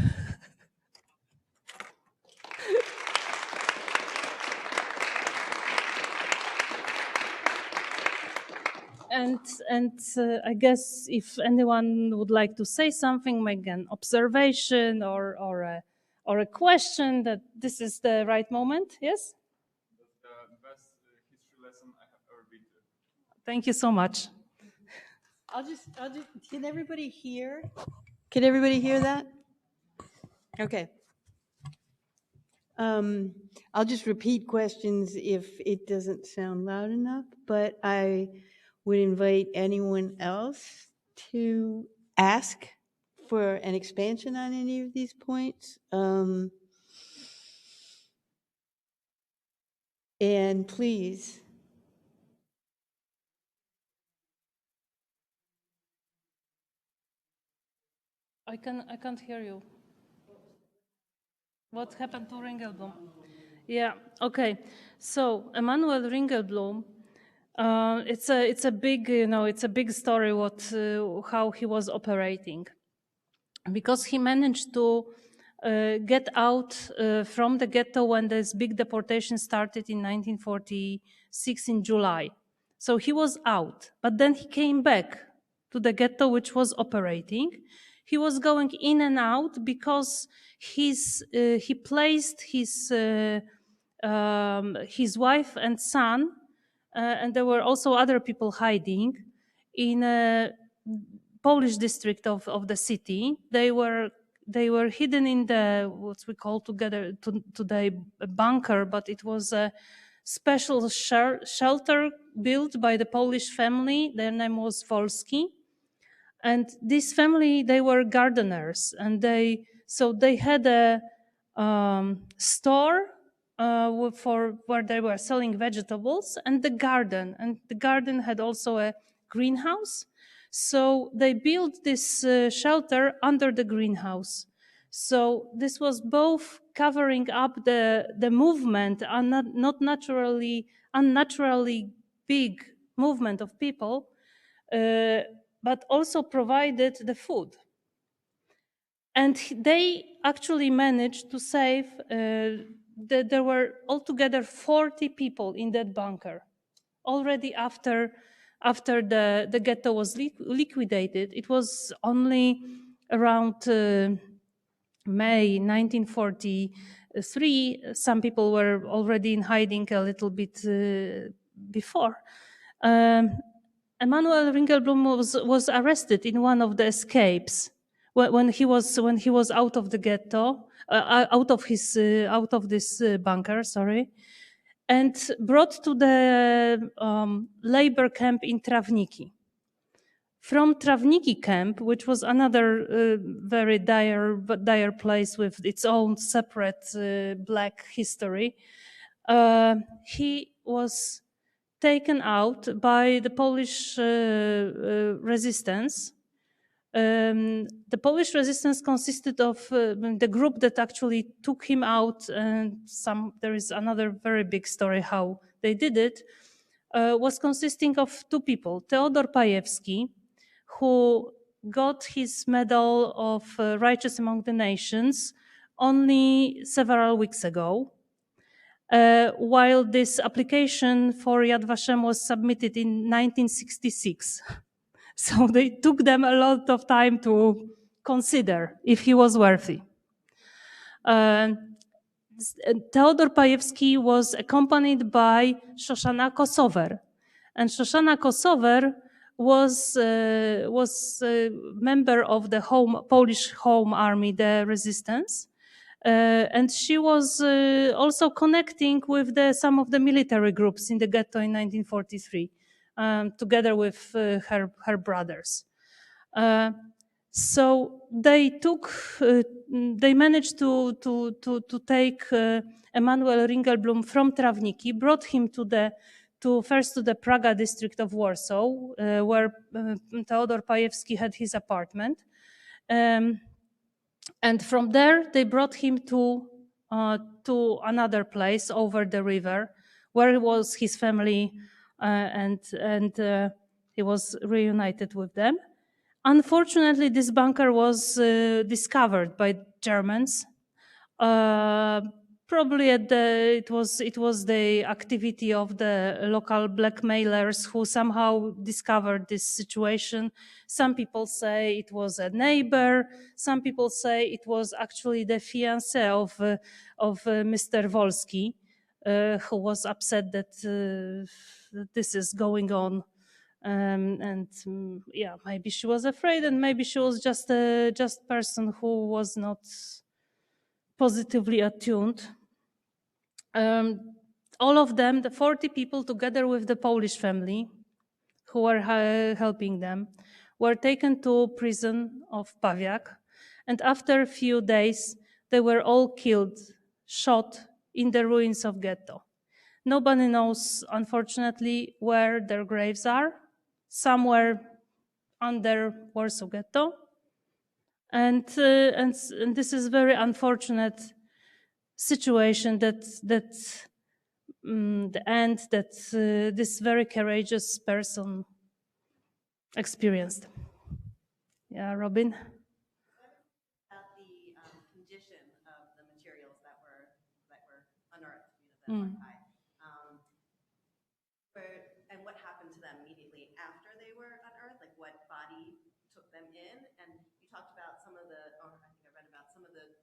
And I guess if anyone would like to say something, make an observation or a question, that this is the right moment. Yes? That's the best history lesson I have ever been to. Thank you so much. I'll just, can everybody hear? Can everybody hear that? Okay. I'll just repeat questions if it doesn't sound loud enough, but I would invite anyone else to ask for an expansion on any of these points. And please. I can't hear you. What happened to Ringelblum? Yeah, okay. So Emanuel Ringelblum, it's a big, it's a big story how he was operating, because he managed to get out from the ghetto when this big deportation started in 1946 in July. So he was out, but then he came back to the ghetto, which was operating. He was going in and out because he placed his wife and son, and there were also other people hiding in a Polish district of the city. They were hidden in the what we call today a bunker, but it was special shelter built by the Polish family. Their name was Wolski. And this family, they were gardeners, and they had a store for where they were selling vegetables, and the garden had also a greenhouse. So they built this shelter under the greenhouse. So this was both covering up the movement, and not unnaturally big movement of people, but also provided the food. And they actually managed to save, there were altogether 40 people in that bunker. Already after the ghetto was liquidated, it was only around May 1943. Some people were already in hiding a little bit before. Emanuel Ringelblum was arrested in one of the escapes when he was out of the ghetto, out of this bunker, sorry, and brought to the labor camp in Trawniki. From Trawniki camp, which was another very dire place with its own separate black history, he was taken out by the Polish resistance. The Polish resistance consisted of the group that actually took him out, and there is another very big story how they did it, was consisting of two people, Teodor Pajewski, who got his Medal of Righteous Among the Nations only several weeks ago, while this application for Yad Vashem was submitted in 1966. So they took them a lot of time to consider if he was worthy. Teodor Pajewski was accompanied by Shoshana Kosover. And Shoshana Kosover was a member of the Polish Home Army, the resistance. And she was also connecting with some of the military groups in the ghetto in 1943, together with her brothers. So they managed to take Emanuel Ringelblum from Trawniki, brought him first to the Praga district of Warsaw, where Teodor Pajewski had his apartment. And from there, they brought him to another place over the river, where was his family, and he was reunited with them. Unfortunately, this bunker was discovered by Germans. Probably it was the activity of the local blackmailers who somehow discovered this situation. Some people say it was a neighbor. Some people say it was actually the fiancé of Mr. Wolski, who was upset that this is going on. Maybe she was afraid, and maybe she was just a person who was not positively attuned. All of them, the 40 people, together with the Polish family who were helping them, were taken to prison of Pawiak, and after a few days, they were all killed, shot in the ruins of ghetto. Nobody knows, unfortunately, where their graves are. Somewhere under Warsaw Ghetto, and this is very unfortunate situation that the end that this very courageous person experienced. Yeah, Robin. About the condition of the materials that were unearthed, the archive. And what happened to them immediately after they were unearthed, like what body took them in. And you talked about some of the, or I think I read about some of the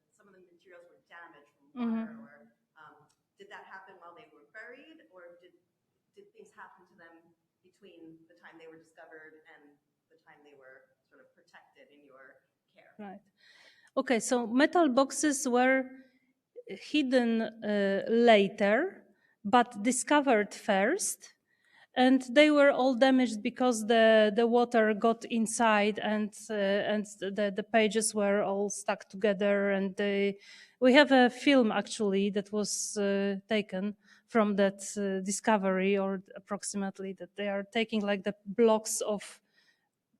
materials were damaged from water, or did that happen while they were buried, or did things happen to them between the time they were discovered and the time they were sort of protected in your care? Right. Okay, so metal boxes were hidden later. but discovered first. And they were all damaged because the water got inside, and the pages were all stuck together. And we have a film actually that was taken from that discovery, or approximately, that they are taking like the blocks of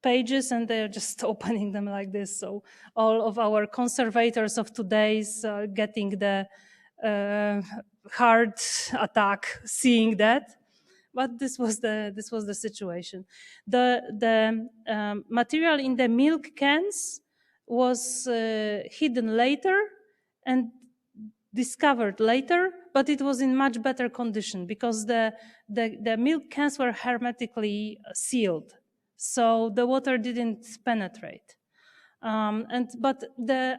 pages and they're just opening them like this. So all of our conservators of today's are getting the heart attack seeing that. But this was the situation. The material in the milk cans was hidden later and discovered later, but it was in much better condition because the milk cans were hermetically sealed, so the water didn't penetrate. But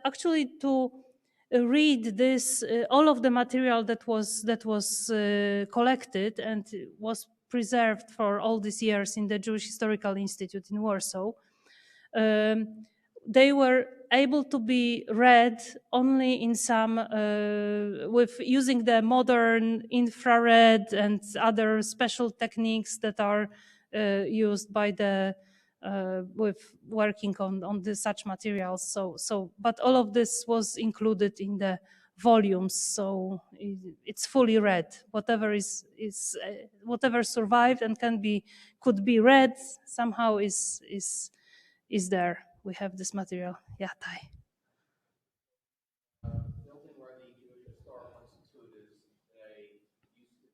actually to read this, all of the material that was collected and was preserved for all these years in the Jewish Historical Institute in Warsaw, they were able to be read only in some with using the modern infrared and other special techniques that are used by the with working on such materials. But all of this was included in the volumes, so it's fully read. Whatever whatever survived and could be read somehow is there. We have this material. Yeah, Tai. Building where the Jewish Historical Institute is today used to be the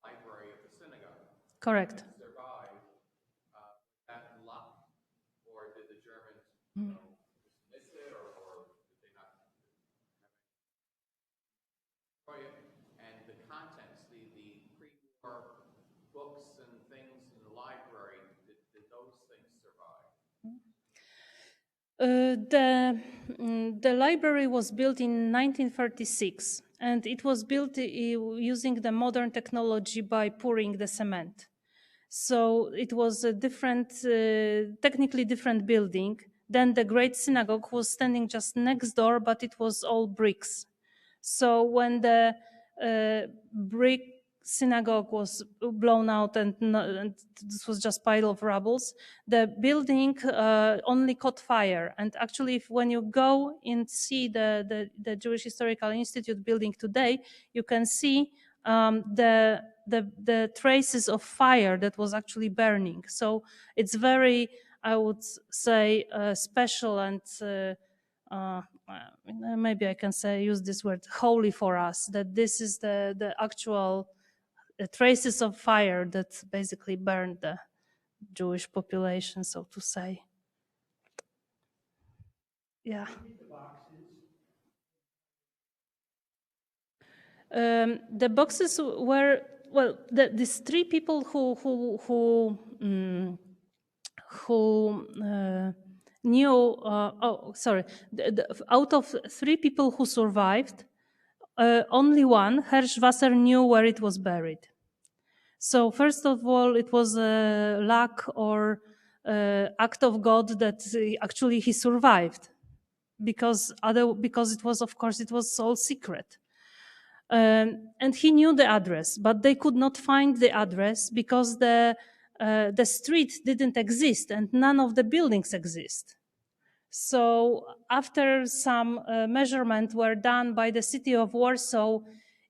library of the synagogue. Correct. Survived that lot, or did the Germans dismiss it, or did they not destroy it? And the contents, the pre-war books and things in the library, did those things survive? The library was built in 1936, and it was built using the modern technology by pouring the cement. So it was a different, technically different building. Then the Great Synagogue was standing just next door, but it was all bricks. So when the brick synagogue was blown out and this was just pile of rubbles, the building only caught fire. And actually, when you go and see the Jewish Historical Institute building today, you can see the traces of fire that was actually burning. So it's very, I would say, special and maybe I can use this word, holy for us, that this is the actual traces of fire that basically burned the Jewish population, so to say. Yeah. The boxes were, well, these three people who knew, out of three people who survived, only one, Hirschwasser, knew where it was buried. So first of all, it was a luck or act of God that actually he survived, because it was, of course, it was all secret. And he knew the address, but they could not find the address because the street didn't exist and none of the buildings exist. So after some measurements were done by the city of Warsaw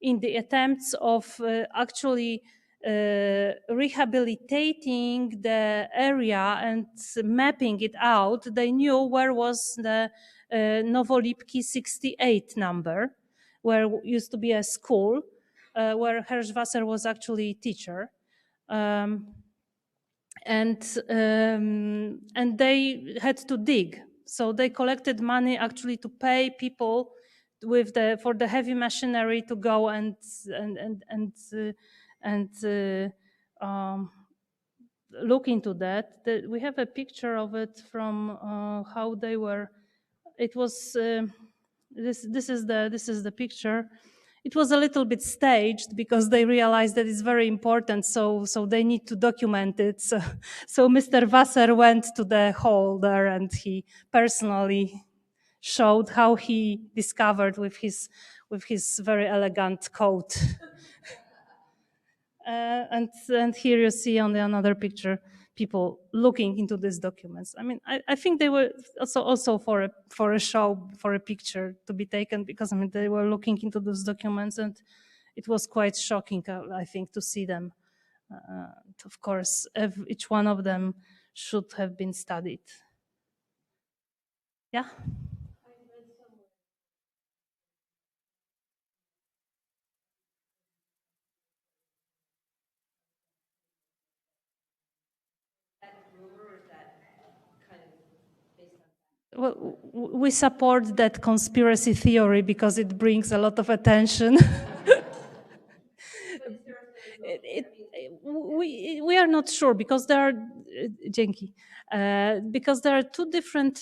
in the attempts of actually rehabilitating the area and mapping it out, they knew where was the Nowolipki 68 number, where used to be a school, where Hirschwasser was actually a teacher. And they had to dig. So they collected money actually to pay people for the heavy machinery to go and look into that. We have a picture of it from how they were. It was this is the picture. It was a little bit staged because they realized that it's very important, so they need to document it. So Mr. Wasser went to the hall there and he personally showed how he discovered with his very elegant coat. And here you see on the another picture people looking into these documents. I mean, I think they were also for a show, for a picture to be taken, because I mean they were looking into those documents, and it was quite shocking, I think, to see them. Of course, each one of them should have been studied. Yeah. Well, we support that conspiracy theory because it brings a lot of attention. We are not sure because there are because there are two different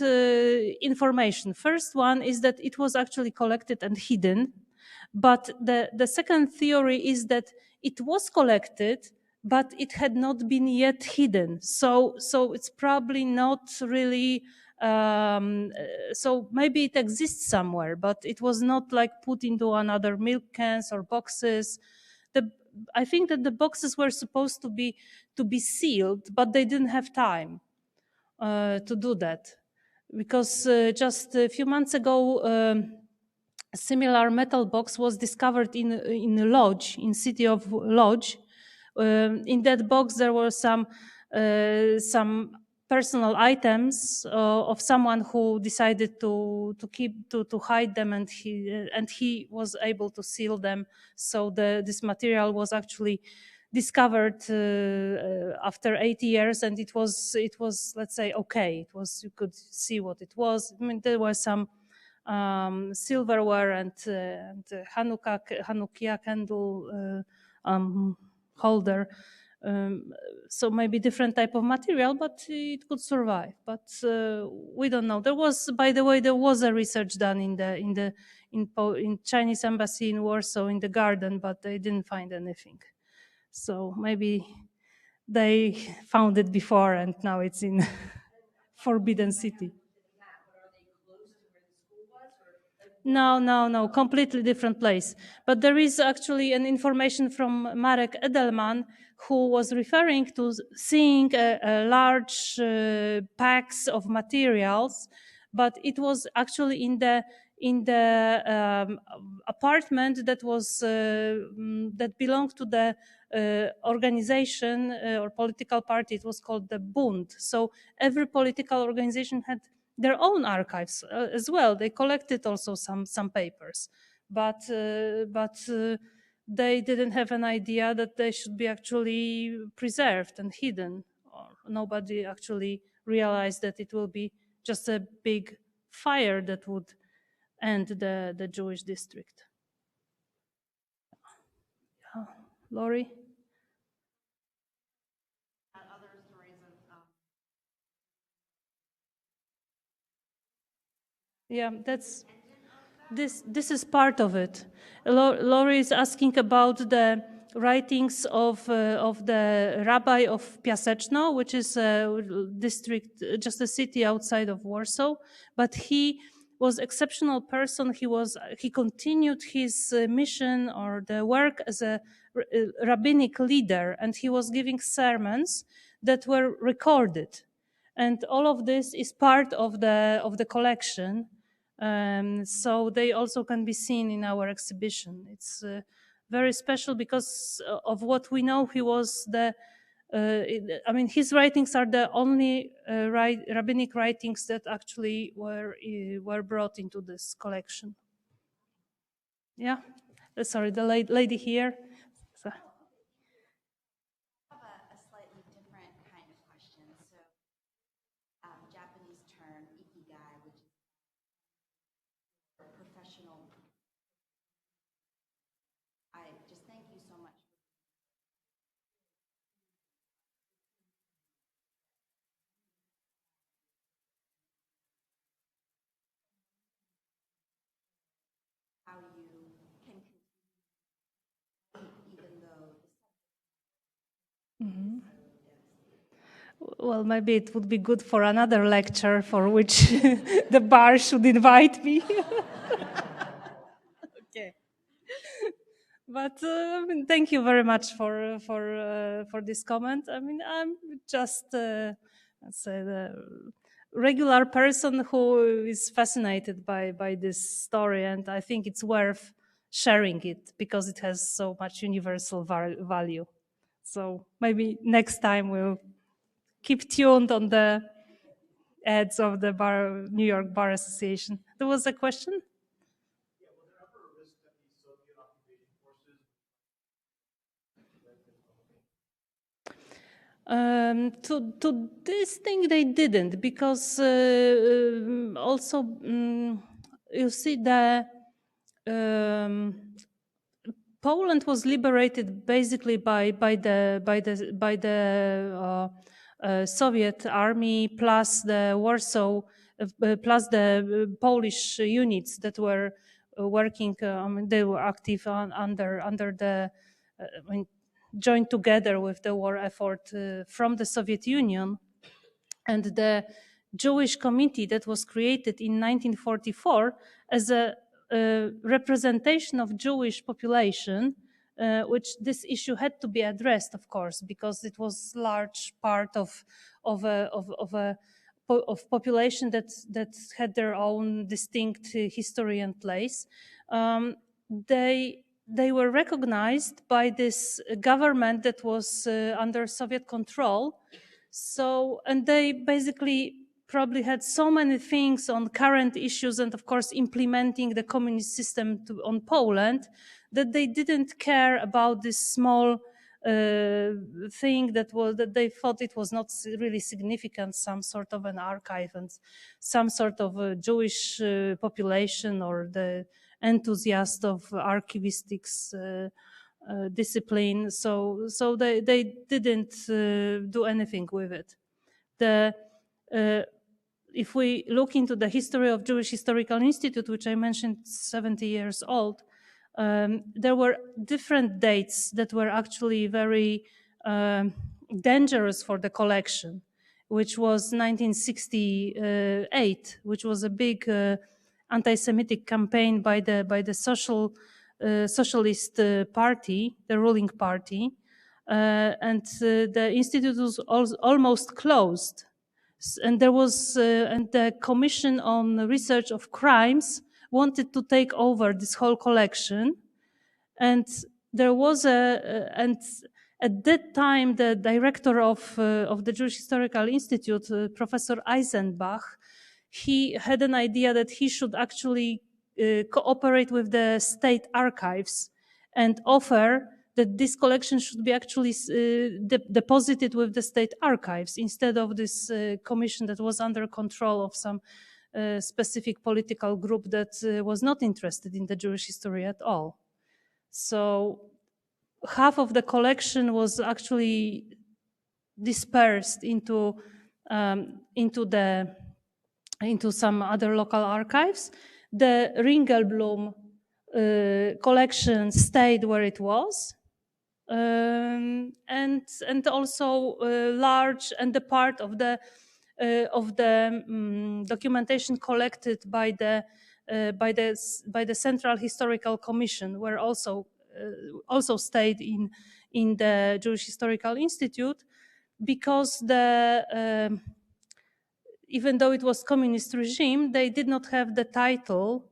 information. First one is that it was actually collected and hidden, but the second theory is that it was collected, but it had not been yet hidden. So it's probably not really. So maybe it exists somewhere, but it was not like put into another milk cans or boxes. I think that the boxes were supposed to be sealed, but they didn't have time to do that, because just a few months ago, a similar metal box was discovered in a lodge, in city of Lodz. In that box, there were some personal items of someone who decided to hide them, and he was able to seal them. So this material was actually discovered after 80 years, and it was, let's say, okay. It was, you could see what it was. I mean, there were some silverware and Hanukkah candle holder. So maybe different type of material, but it could survive. But we don't know. There was, by the way, there was a research done in Chinese embassy in Warsaw in the garden, but they didn't find anything. So maybe they found it before, and now it's in Forbidden City. No, completely different place. But there is actually an information from Marek Edelman, who was referring to seeing a large packs of materials, but it was actually in the apartment that was that belonged to the organization or political party. It was called the Bund. So every political organization had their own archives as well. They collected also some papers, but they didn't have an idea that they should be actually preserved and hidden. Or nobody actually realized that it will be just a big fire that would end the Jewish district. Lori? Yeah, this is part of it. Lori is asking about the writings of the rabbi of Piaseczno, which is a district, just a city outside of Warsaw. But he was exceptional person. He continued his mission or the work as a rabbinic leader, and he was giving sermons that were recorded, and all of this is part of the collection. So they also can be seen in our exhibition. It's very special because of what we know. He was his writings are the only rabbinic writings that actually were brought into this collection. Yeah, sorry, the lady here. So. Mm-hmm. Well, maybe it would be good for another lecture for which the bar should invite me. Okay. But I mean, thank you very much for this comment. I mean, I'm just let's say the regular person who is fascinated by this story, and I think it's worth sharing it because it has so much universal value. So maybe next time we'll keep tuned on the ads of the New York Bar Association. There was a question? To this thing they didn't, because also you see the Poland was liberated basically by the Soviet army plus the Warsaw plus the Polish units that were working. I mean, they were active under the. I mean, joined together with the war effort from the Soviet Union, and the Jewish committee that was created in 1944 as a representation of Jewish population, which this issue had to be addressed, of course, because it was large part of a population that had their own distinct history and place. They were recognized by this government that was under Soviet control. So, and they basically probably had so many things on current issues and, of course, implementing the communist system on Poland, that they didn't care about this small thing that they thought it was not really significant, some sort of an archive and some sort of a Jewish population or the enthusiast of archivistics discipline. So they didn't do anything with it. If we look into the history of Jewish Historical Institute, which I mentioned, 70 years old, there were different dates that were actually very dangerous for the collection, which was 1968, which was a big anti-Semitic campaign by the socialist party, the ruling party, and the institute was almost closed. And there was and the Commission on Research of Crimes wanted to take over this whole collection, and there was and at that time the director of the Jewish Historical Institute, Professor Eisenbach, he had an idea that he should actually cooperate with the state archives and offer that this collection should be actually deposited with the state archives instead of this commission that was under control of some specific political group that was not interested in the Jewish history at all. So half of the collection was actually dispersed into some other local archives. The Ringelblum collection stayed where it was, and also large and the part of the documentation collected by the Central Historical Commission were also stayed in the Jewish Historical Institute, because even though it was communist regime, they did not have the title,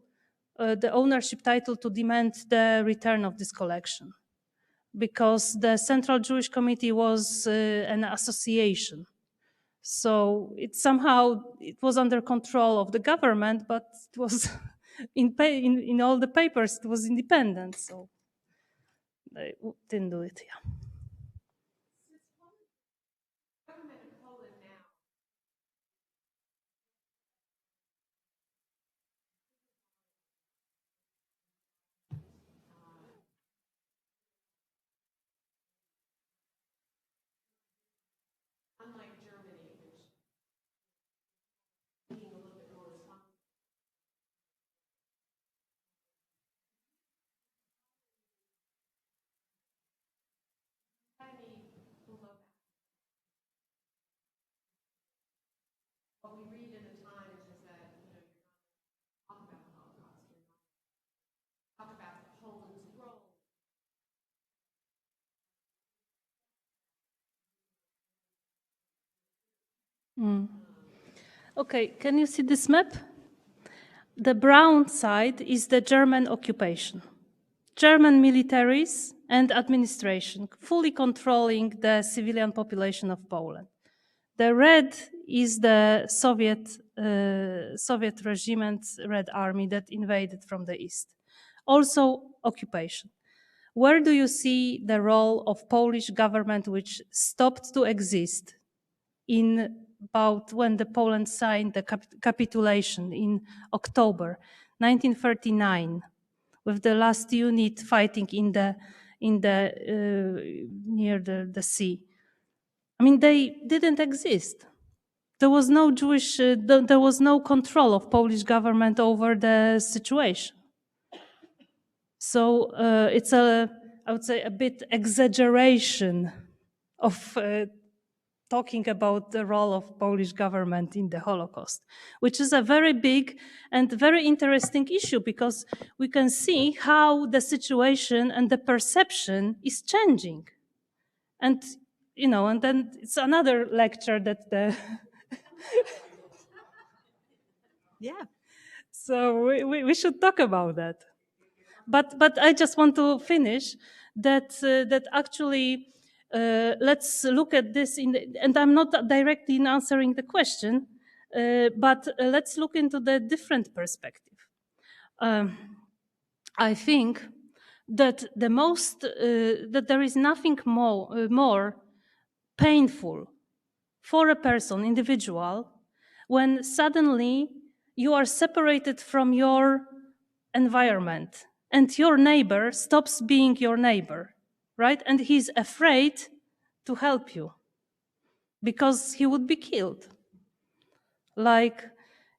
the ownership title, to demand the return of this collection, because the Central Jewish Committee was an association. So it was under control of the government, but it was in all the papers it was independent. So they didn't do it. Yeah. Okay, can you see this map? The brown side is the German occupation. German militaries and administration fully controlling the civilian population of Poland. The red is the Soviet regime and Red Army that invaded from the east. Also occupation. Where do you see the role of Polish government, which stopped to exist in about when the Poland signed the capitulation in October 1939, with the last unit fighting in the near the sea? I mean, they didn't exist. There was no Jewish, there was no control of Polish government over the situation. So it's I would say, a bit exaggeration of talking about the role of Polish government in the Holocaust, which is a very big and very interesting issue, because we can see how the situation and the perception is changing. And, you know, and then it's another lecture that the... Yeah. So we should talk about that. But I just want to finish that that actually let's look at this and I'm not directly answering the question, but let's look into the different perspective. I think that that there is nothing more painful for a person, individual, when suddenly you are separated from your environment and your neighbor stops being your neighbor, right? And he's afraid to help you because he would be killed. Like,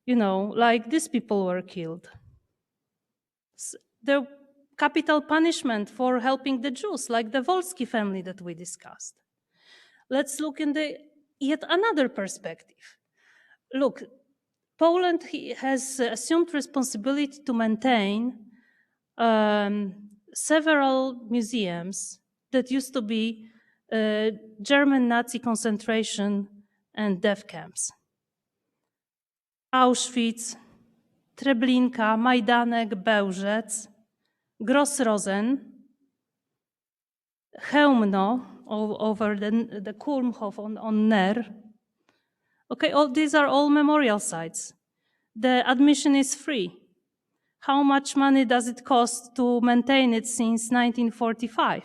you know, like these people were killed. The capital punishment for helping the Jews, like the Wolski family that we discussed. Let's look in yet another perspective. Look, Poland has assumed responsibility to maintain several museums that used to be German Nazi concentration and death camps. Auschwitz, Treblinka, Majdanek, Bełżec, Grossrosen, Chełmno over the Kulmhof on Ner. Okay, these are all memorial sites. The admission is free. How much money does it cost to maintain it since 1945?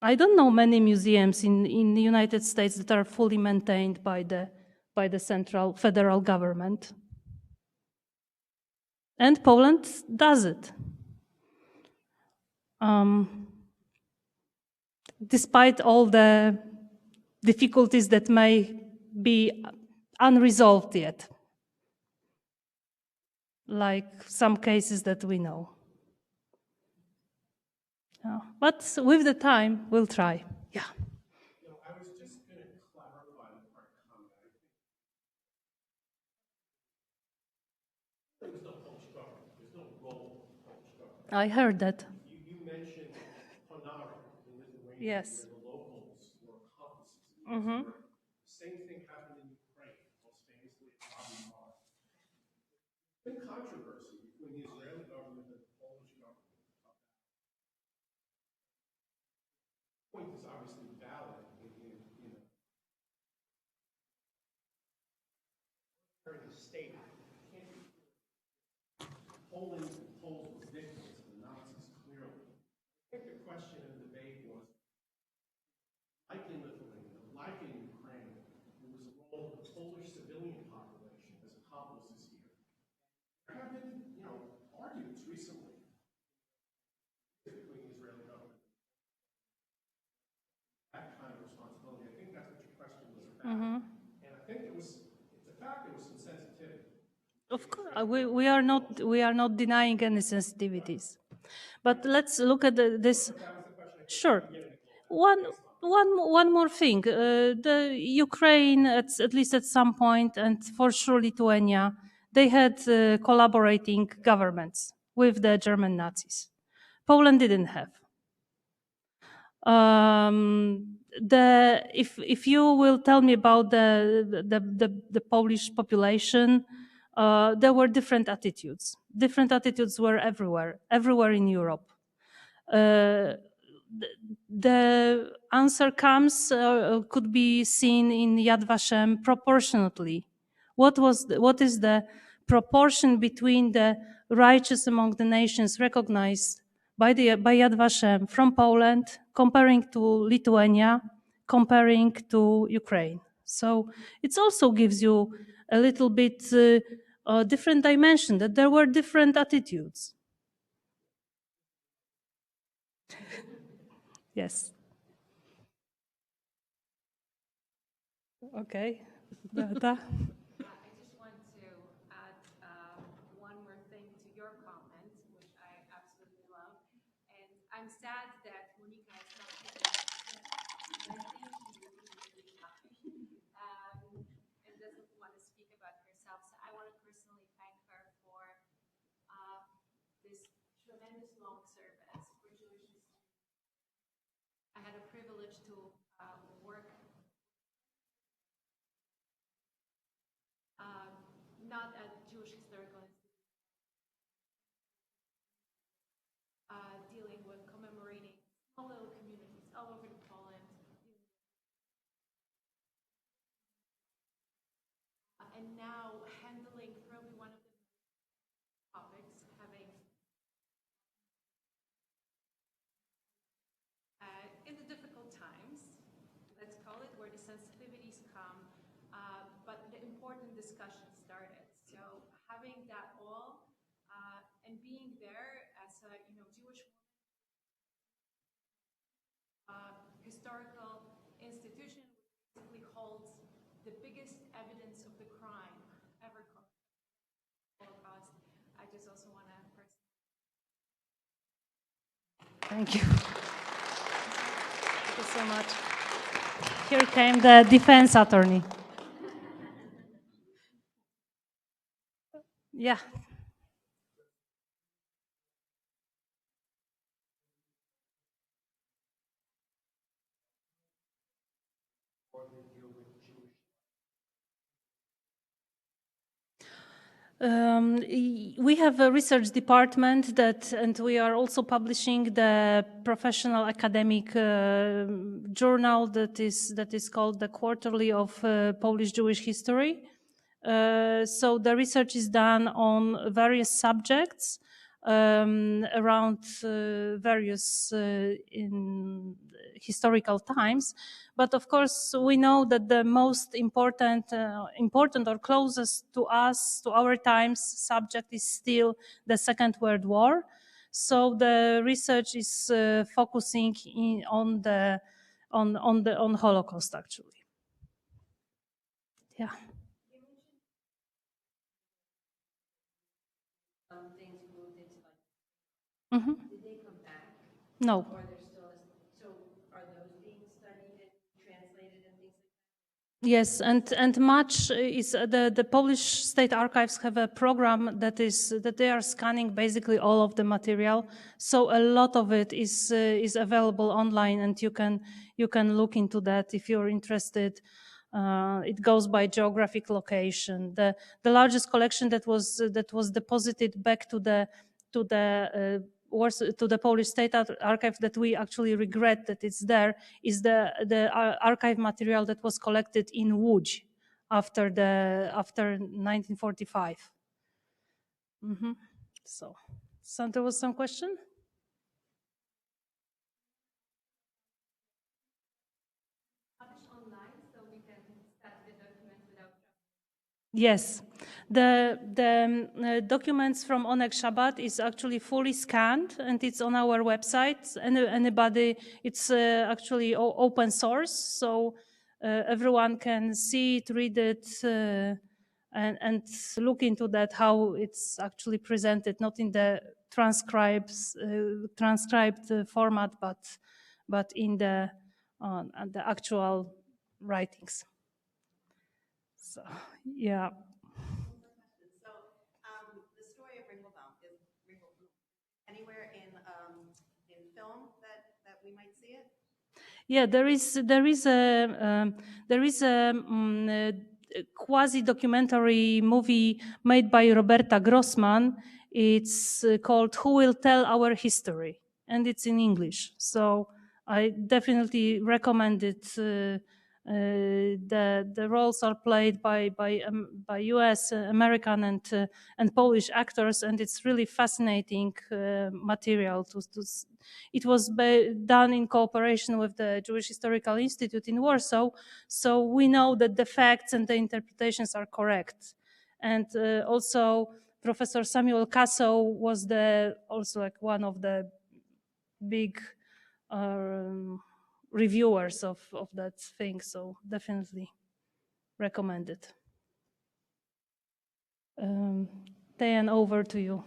I don't know many museums in the United States that are fully maintained by the central federal government. And Poland does it. Despite all the difficulties that may be unresolved yet, like some cases that we know. But with the time, we'll try. Yeah. I was just going to clarify the part comment. There's no Polish government. There's no role of Polish government. I heard that. You mentioned Honara in Lithuania. Yes. Where the locals were accomplices. Mm-hmm. The same thing happened in Ukraine, most famously at Rubble. There's been controversy between the Israeli government and the Polish government. The point is obviously valid in the state. Poland and Poles were victims of the Nazis, clearly. I think the question and the debate was, like in Lithuania, like in Ukraine, there was a role of the Polish civilian population as accomplices here. There have been, arguments recently between the Israeli government. That kind of responsibility. I think that's what your question was about. Mm-hmm. And I think it's a fact there was some sensitivity. Of course, we are not denying any sensitivities, but let's look at this. Sure, one more thing. The Ukraine, at least at some point, and for sure Lithuania, they had collaborating governments with the German Nazis. Poland didn't have. if you will tell me about the Polish population, there were different attitudes. Different attitudes were everywhere in Europe. The answer could be seen in Yad Vashem proportionately. What is the proportion between the righteous among the nations recognized by Yad Vashem from Poland, comparing to Lithuania, comparing to Ukraine? So it also gives you a little bit a different dimension, that there were different attitudes. Yes. Okay. Beata? I just want to add one more thing to your comment, which I absolutely love. And I'm sad that Monika is not here. I think she would be really happy and doesn't want to speak about herself. So I want to personally thank her for this tremendous long service for Jewish history. I had a privilege to work not at Jewish Historical Institute, dealing with commemorating small little communities all over Poland. And now handling probably one of the topics, having in the difficult times, let's call it, where the sensitivities come, but the important discussion started. So having that all and being there as a Jewish historical institution, which basically holds the biggest evidence of the crime ever committed, Holocaust. I just also want to personally. Thank you. Thank you so much. Here came the defense attorney. Yeah. We have a research department and we are also publishing the professional academic journal that is called the Quarterly of Polish Jewish History. So the research is done on various subjects around various in historical times. But of course, we know that the most important or closest to us, to our times, subject is still the Second World War. So the research is focusing on Holocaust, actually. Yeah. Things moved into Mm-hmm. did they come back? No. Or they're still, so are those being studied and translated and things like that? Yes, and much is the Polish State Archives have a program that they are scanning basically all of the material. So a lot of it is available online, and you can look into that if you're interested. It goes by geographic location. The largest collection that was deposited back to the Polish State Archive that we actually regret that it's there is the archive material that was collected in Łódź after 1945. Mm-hmm. So there was some question. Yes, the documents from Onek Shabbat is actually fully scanned and it's on our website. Anybody, it's actually open source, so everyone can see it, read it, and look into that how it's actually presented, not in the transcribed format, but in the actual writings. So, yeah. So, the story of Ringelblum Ringelblum. anywhere in film that we might see it? Yeah, there is a quasi-documentary movie made by Roberta Grossman. It's called "Who Will Tell Our History," and it's in English. So I definitely recommend it. The roles are played by U.S., American, and Polish actors, and it's really fascinating material. It was done in cooperation with the Jewish Historical Institute in Warsaw, so we know that the facts and the interpretations are correct. And also, Professor Samuel Casso was also like one of the big reviewers of that thing, so definitely recommend it. Dan, over to you.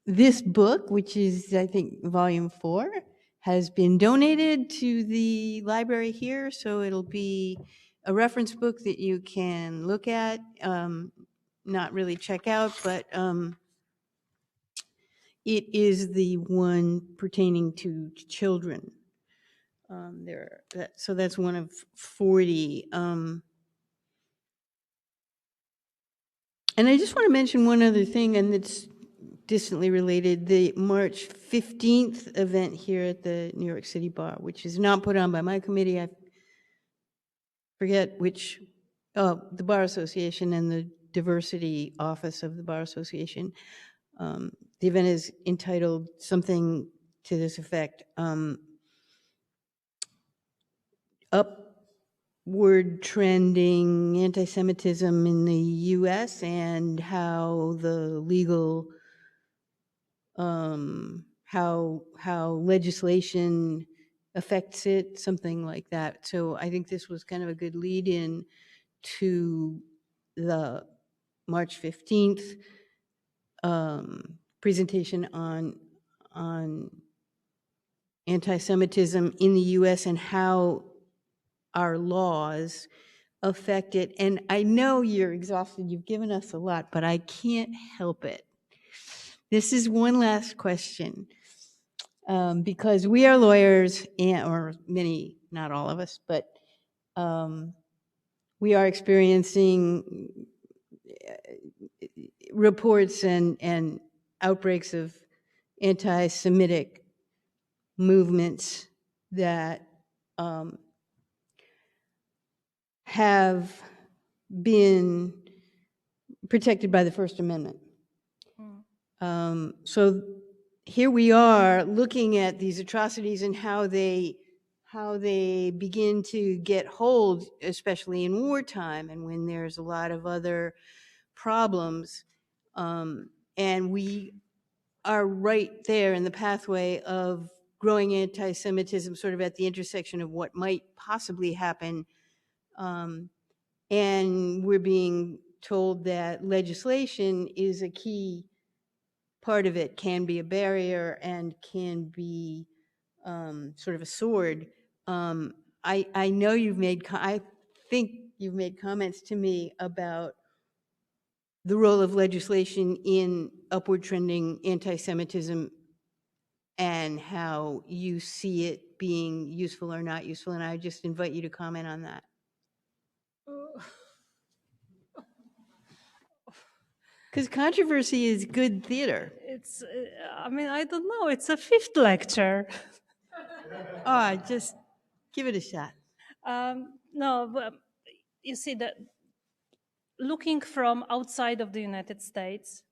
This book, which is, I think, volume 4, has been donated to the library here, so it'll be a reference book that you can look at, not really check out, but it is the one pertaining to children. So that's one of 40. And I just want to mention one other thing, and it's distantly related, the March 15th event here at the New York City Bar, which is not put on by my committee. I forget which, the Bar Association and the Diversity Office of the Bar Association. The event is entitled something to this effect, upward trending anti-Semitism in the US and how the legal how legislation affects it, something like that. So I think this was kind of a good lead in to the March 15th presentation on anti-Semitism in the US and how our laws affect it. And I know you're exhausted, you've given us a lot, but I can't help it. This is one last question, because we are lawyers, or many, not all of us, but we are experiencing reports and outbreaks of anti-Semitic movements that have been protected by the First Amendment. So here we are looking at these atrocities and how they begin to get hold, especially in wartime and when there's a lot of other problems. And we are right there in the pathway of growing anti-Semitism, sort of at the intersection of what might possibly happen. And we're being told that legislation is a key part of it, can be a barrier and can be sort of a sword. I know I think you've made comments to me about the role of legislation in upward trending anti-Semitism and how you see it being useful or not useful, and I just invite you to comment on that. Because controversy is good theater. It's, I mean, I don't know. It's a 5th lecture. Just give it a shot. No, but you see that looking from outside of the United States,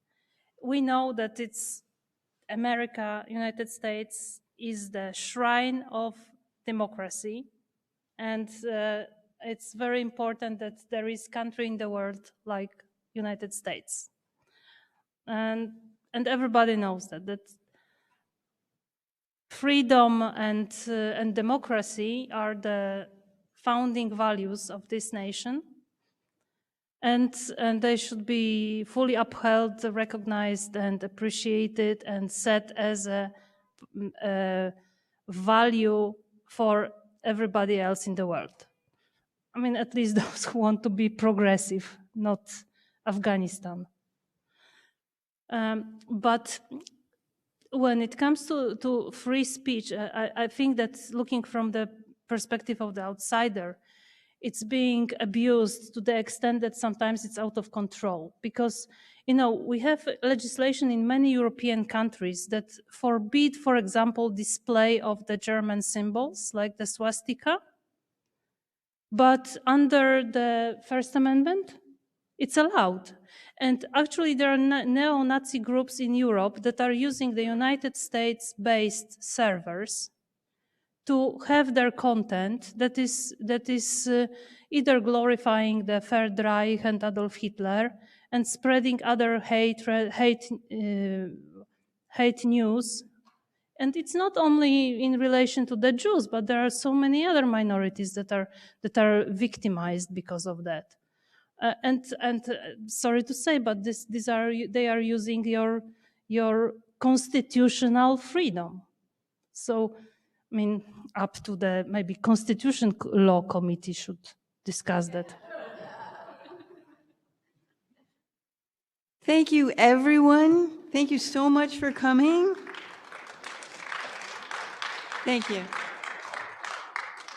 we know that it's America, United States is the shrine of democracy. And it's very important that there is country in the world like United States. And everybody knows that freedom and democracy are the founding values of this nation, and they should be fully upheld, recognized, and appreciated, and set as a value for everybody else in the world. I mean, at least those who want to be progressive not Afghanistan. But when it comes to free speech, I think that looking from the perspective of the outsider, it's being abused to the extent that sometimes it's out of control. Because, you know, we have legislation in many European countries that forbid, for example, display of the German symbols, like the swastika. But under the First Amendment, it's allowed. And actually, there are neo-Nazi groups in Europe that are using the United States-based servers to have their content that is either glorifying the Third Reich and Adolf Hitler and spreading other hate news. And it's not only in relation to the Jews, but there are so many other minorities that are victimized because of that. And sorry to say, but they are using your constitutional freedom. So, I mean, up to the maybe Constitution Law Committee should discuss that. Thank you, everyone. Thank you so much for coming. Thank you.